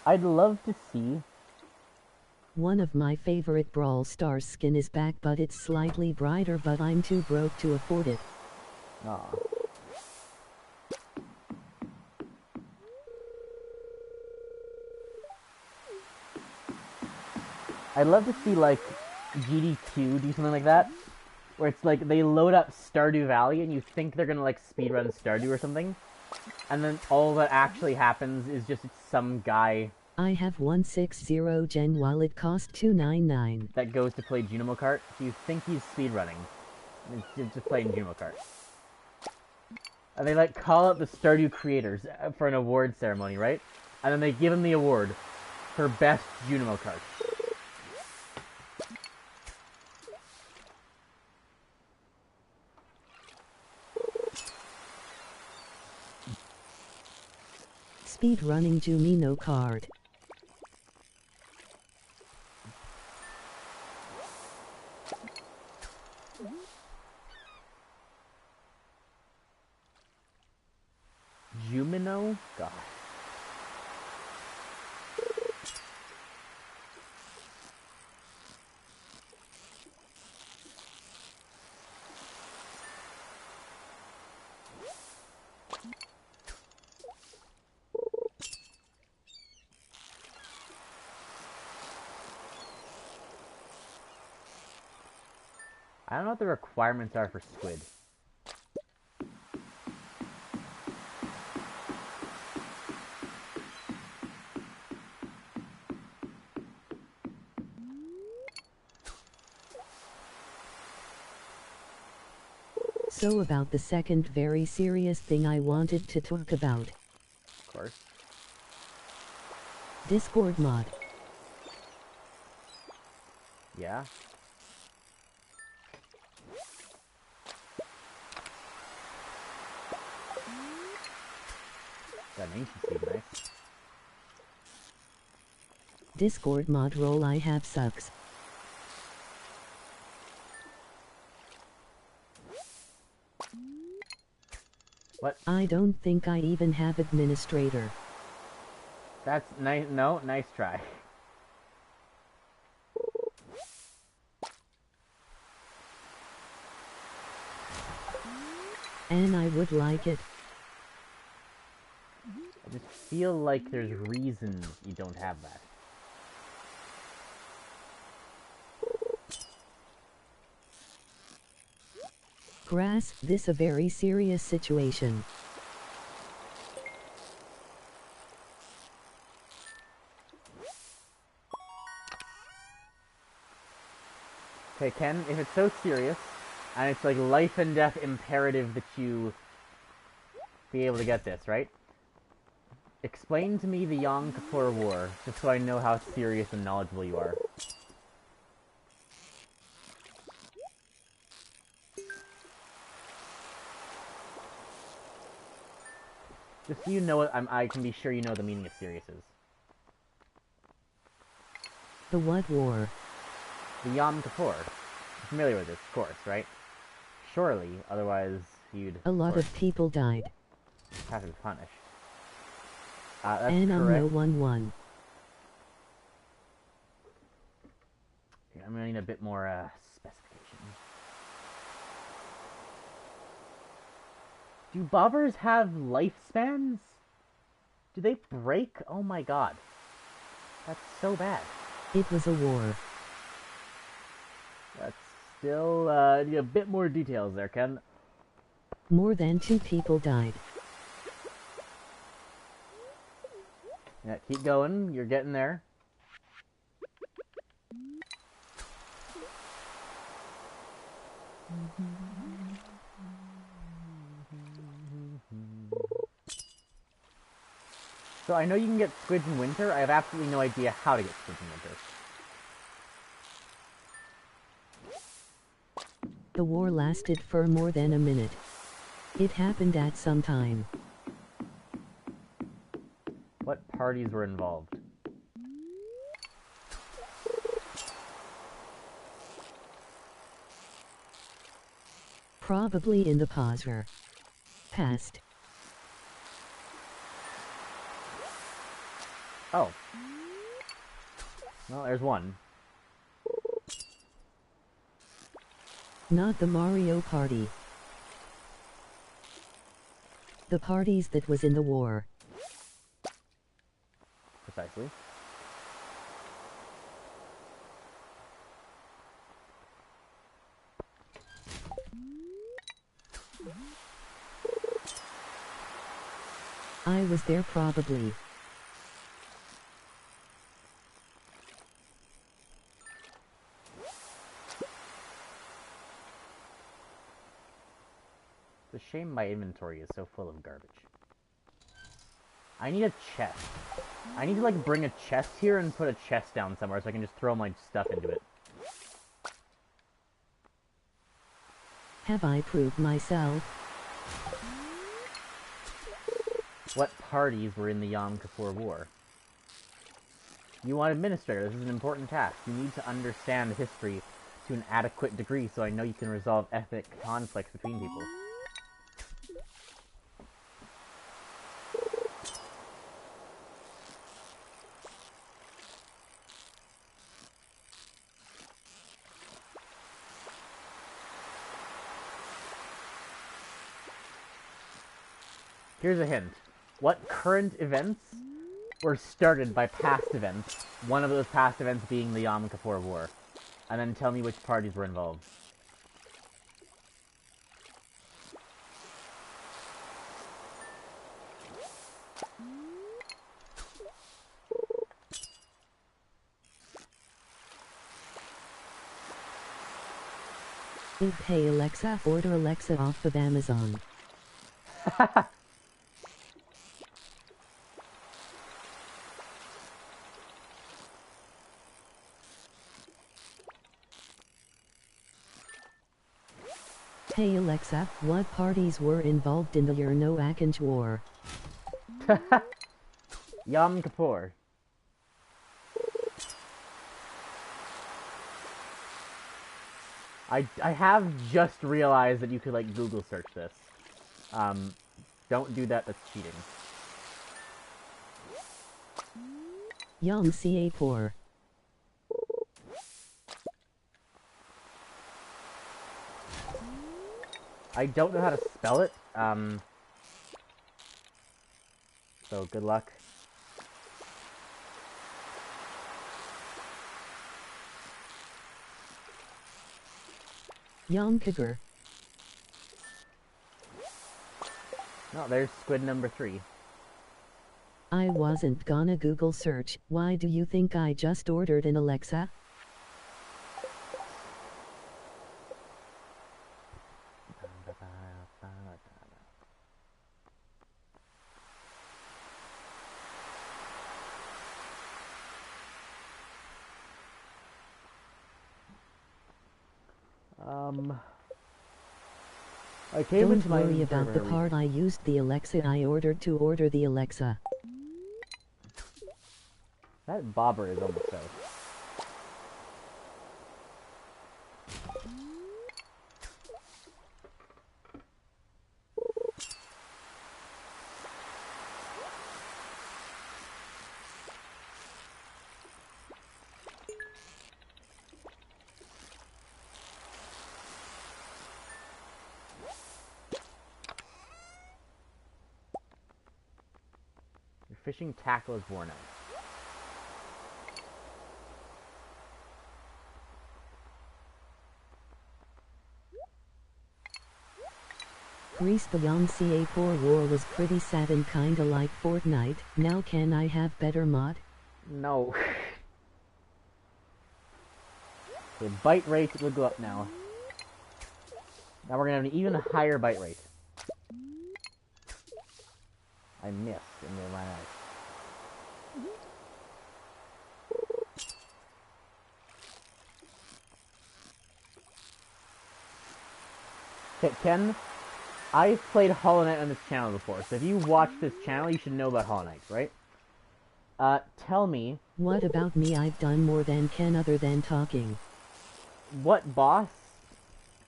I'd love to see. One of my favorite Brawl Stars skin is back, but it's slightly brighter, but I'm too broke to afford it. Aw. I'd love to see, like, GD2 do something like that, where it's like they load up Stardew Valley and you think they're gonna, like, speedrun Stardew or something, and then all that actually happens is just some guy I have 160 Gen while it cost $299. that goes to play Junimo Kart, so you think he's speedrunning. And he's just playing Junimo Kart. And they, like, call out the Stardew creators for an award ceremony, right? And then they give him the award for best Junimo Kart. Speedrunning Junimo kart. Junimo? God. I don't know what the requirements are for squid. So about the second very serious thing I wanted to talk about. Of course. Discord mod. Yeah. Got an ancient seed, nice. Discord mod role I have sucks. What? I don't think I even have administrator. That's nice. No, nice try. And I would like it. I just feel like there's reasons you don't have that. Grass, this a very serious situation. Okay, Ken, if it's so serious, and it's like life and death imperative that you be able to get this, right? Explain to me the Yom Kippur War, just so I know how serious and knowledgeable you are. Just so you know what I can be sure you know the meaning of serious is. The what war? The Yom Kippur. You're familiar with this, of course, right? Surely, otherwise you'd... A lot of people died. have to be punished. That's And I'm correct. no 1-1. Okay, I'm gonna need a bit more specification. Do bobbers have lifespans? Do they break? Oh my god. That's so bad. It was a war. That's still, need a bit more details there, Ken. More than 2 people died. Yeah, keep going. You're getting there. So I know you can get squids in winter. I have absolutely no idea how to get squids in winter. The war lasted for more than a minute. It happened at some time. What parties were involved? Probably in the pauser. Past. Oh. Well, there's one. Not the Mario Party. The parties that was in the war. Precisely. I was there probably. It's a shame my inventory is so full of garbage. I need a chest. I need to, like, bring a chest here and put a chest down somewhere so I can just throw my stuff into it. Have I proved myself? What parties were in the Yom Kippur War? You want administrator. This is an important task. You need to understand history to an adequate degree so I know you can resolve ethnic conflicts between people. Here's a hint. What current events were started by past events? One of those past events being the Yom Kippur War. And then tell me which parties were involved. Hey Alexa, order Alexa off of Amazon. Hey Alexa, what parties were involved in the Yerno-Akinj War? Yom Kippur. I have just realized that you could, like, Google search this. Don't do that, that's cheating. Yom Kippur. I don't know how to spell it, so good luck. Yom Kippur. No, there's squid number 3. I wasn't gonna Google search. Why do you think I just ordered an Alexa? I came Don't into my worry about the part I used the Alexa I ordered to order the Alexa. That bobber is almost out. Your fishing tackle is worn out. Greece. The Yom Kippur War was pretty sad and kinda like Fortnite. Now can I have better mod? No. The bite rate will go up now. Now we're gonna have an even higher bite rate. I missed in my eyes. Okay, Ken, I've played Hollow Knight on this channel before, so if you watch this channel, you should know about Hollow Knight, right? Tell me... What about me? I've done more than Ken other than talking. What boss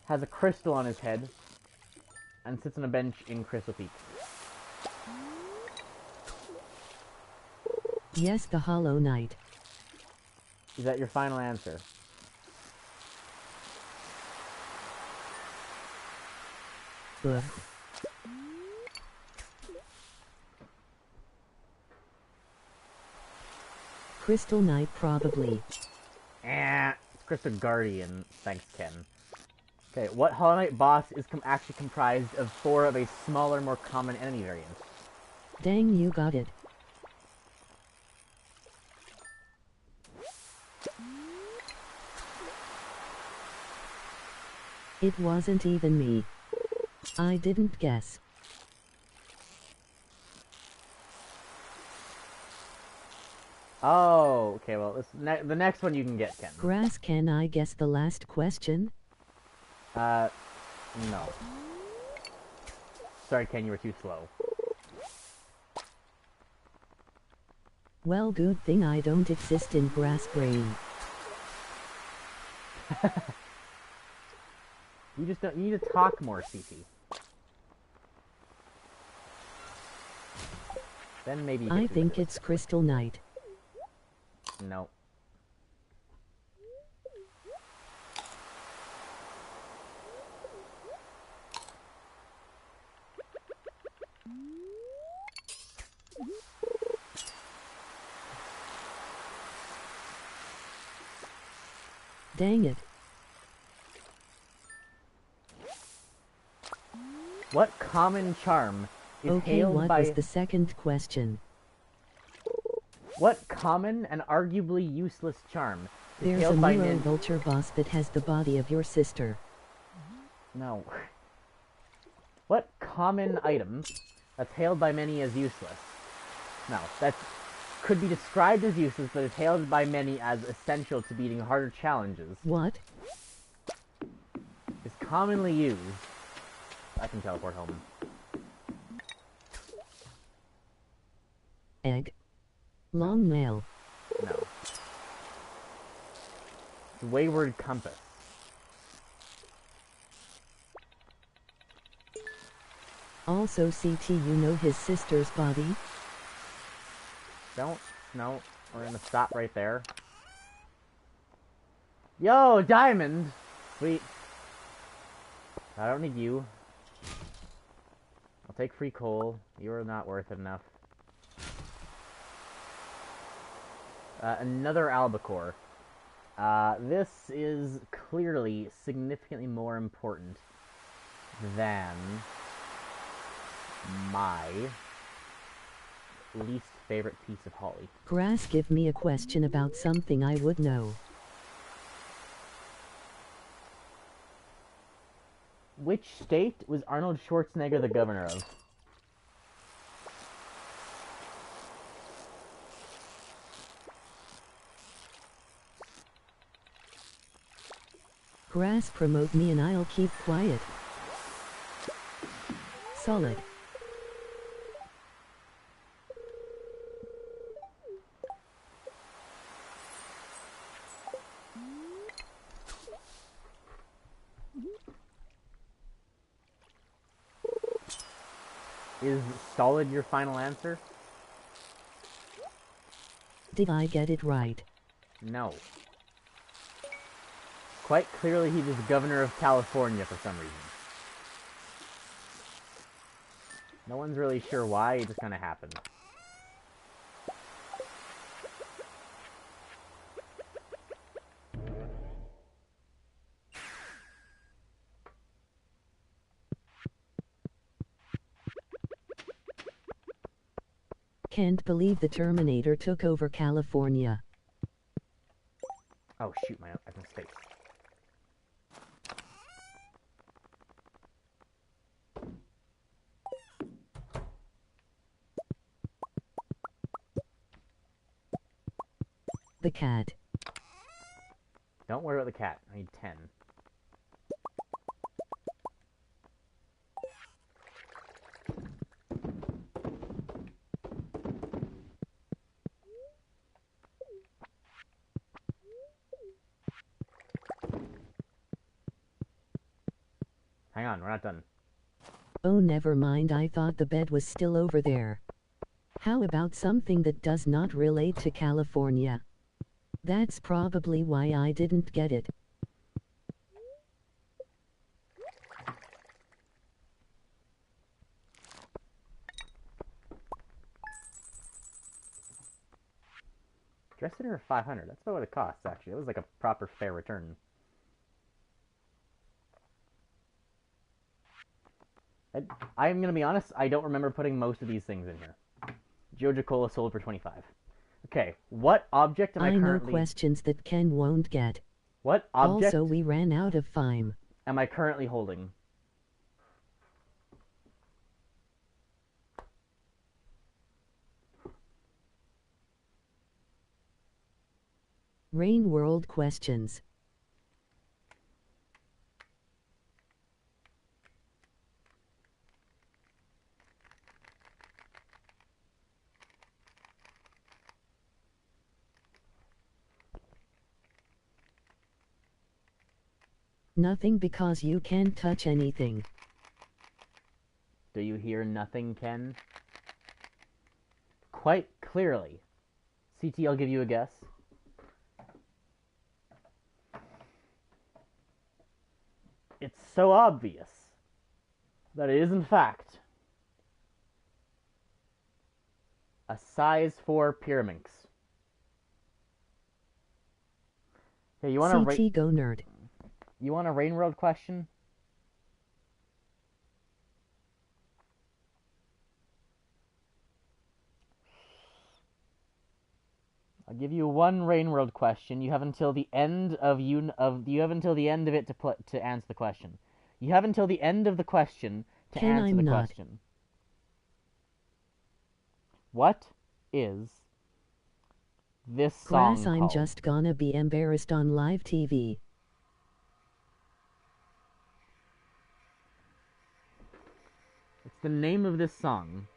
has a crystal on his head and sits on a bench in Crystal Peak. Yes, the Hollow Knight. Is that your final answer? Ugh. Crystal Knight, probably. It's Crystal Guardian. Thanks, Ken. Okay, what Hollow Knight boss is actually comprised of 4 of a smaller, more common enemy variant? Dang, you got it. It wasn't even me. I didn't guess. Oh, okay, well, the next one you can get, Ken. Grass, can I guess the last question? No. Sorry, Ken, you were too slow. Well, good thing I don't exist in grass brain. You just don't. You need to talk more, CT. Then maybe. I think it's Crystal Knight. No. Dang it. What common charm is Okay, hailed what by... was the second question? What common and arguably useless charm is There's a hailed by Nero Vulture boss that has the body of your sister. No. What common item that's hailed by many as useless? No, that could be described as useless, but is hailed by many as essential to beating harder challenges. What? Is commonly used. I can teleport home. Egg. Long nail. No. The Wayward Compass. Also, CT, you know his sister's body? Don't. No. We're gonna stop right there. Yo, diamond! Sweet. I don't need you. I'll take free coal. You're not worth it enough. Another albacore. This is clearly significantly more important than my least favorite piece of holly. Grass, give me a question about something I would know. Which state was Arnold Schwarzenegger the governor of? Grass, promote me and I'll keep quiet. Solid. Is solid your final answer? Did I get it right? No. Quite clearly he was governor of California for some reason. No one's really sure why, it just kind of happened. Can't believe the Terminator took over California. Oh shoot, I mistake. The cat. Don't worry about the cat. I need 10. Hang on, we're not done. Oh, never mind, I thought the bed was still over there. How about something that does not relate to California? That's probably why I didn't get it. Dress dinner 500. That's about what it costs, actually. It was like a proper fair return. I'm gonna be honest, I don't remember putting most of these things in here. Joja Cola sold for 25. Okay, what object am I currently... I know questions that Ken won't get. What object... Also, we ran out of time. Am I currently holding? Rain World questions. Nothing because you can't touch anything. Do you hear nothing, Ken? Quite clearly. CT, I'll give you a guess. It's so obvious that it is, in fact, a size 4 Pyraminx. Hey, you want a CT go nerd. You want a Rain World question? I'll give you one Rain World question. You have until the end of it to answer the question. You have until the end of the question to answer the question. What is this song Grass, I'm called? just gonna be embarrassed on live TV. It's the name of this song.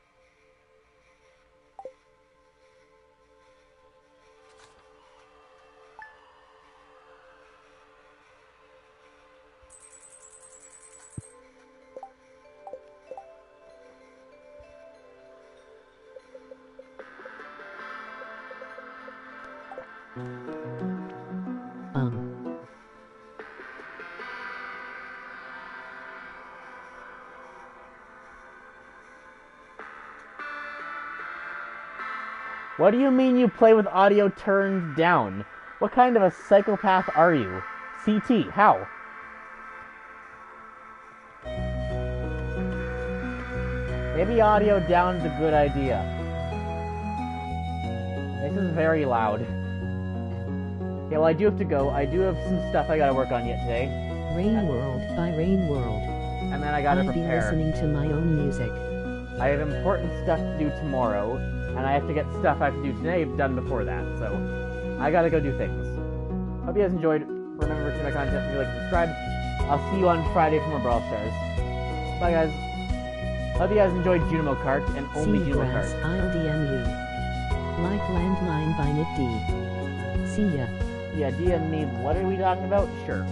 What do you mean you play with audio turned down? What kind of a psychopath are you? CT, how? Maybe audio down's a good idea. This is very loud. Okay, well, I do have to go. I do have some stuff I gotta work on yet today. Rain World by Rain World. And then I gotta prepare. I'll be listening to my own music. I have important stuff to do tomorrow, and I have to get stuff I have to do today done before that, so I gotta go do things. Hope you guys enjoyed. Remember to see my content, if you like and subscribe. I'll see you on Friday for more Brawl Stars. Bye, guys. Hope you guys enjoyed Junimo Kart and only Junimo Kart. I'll DM you. Like Landmine by Nick D. See ya. Yeah, DM me. What are we talking about? Sure.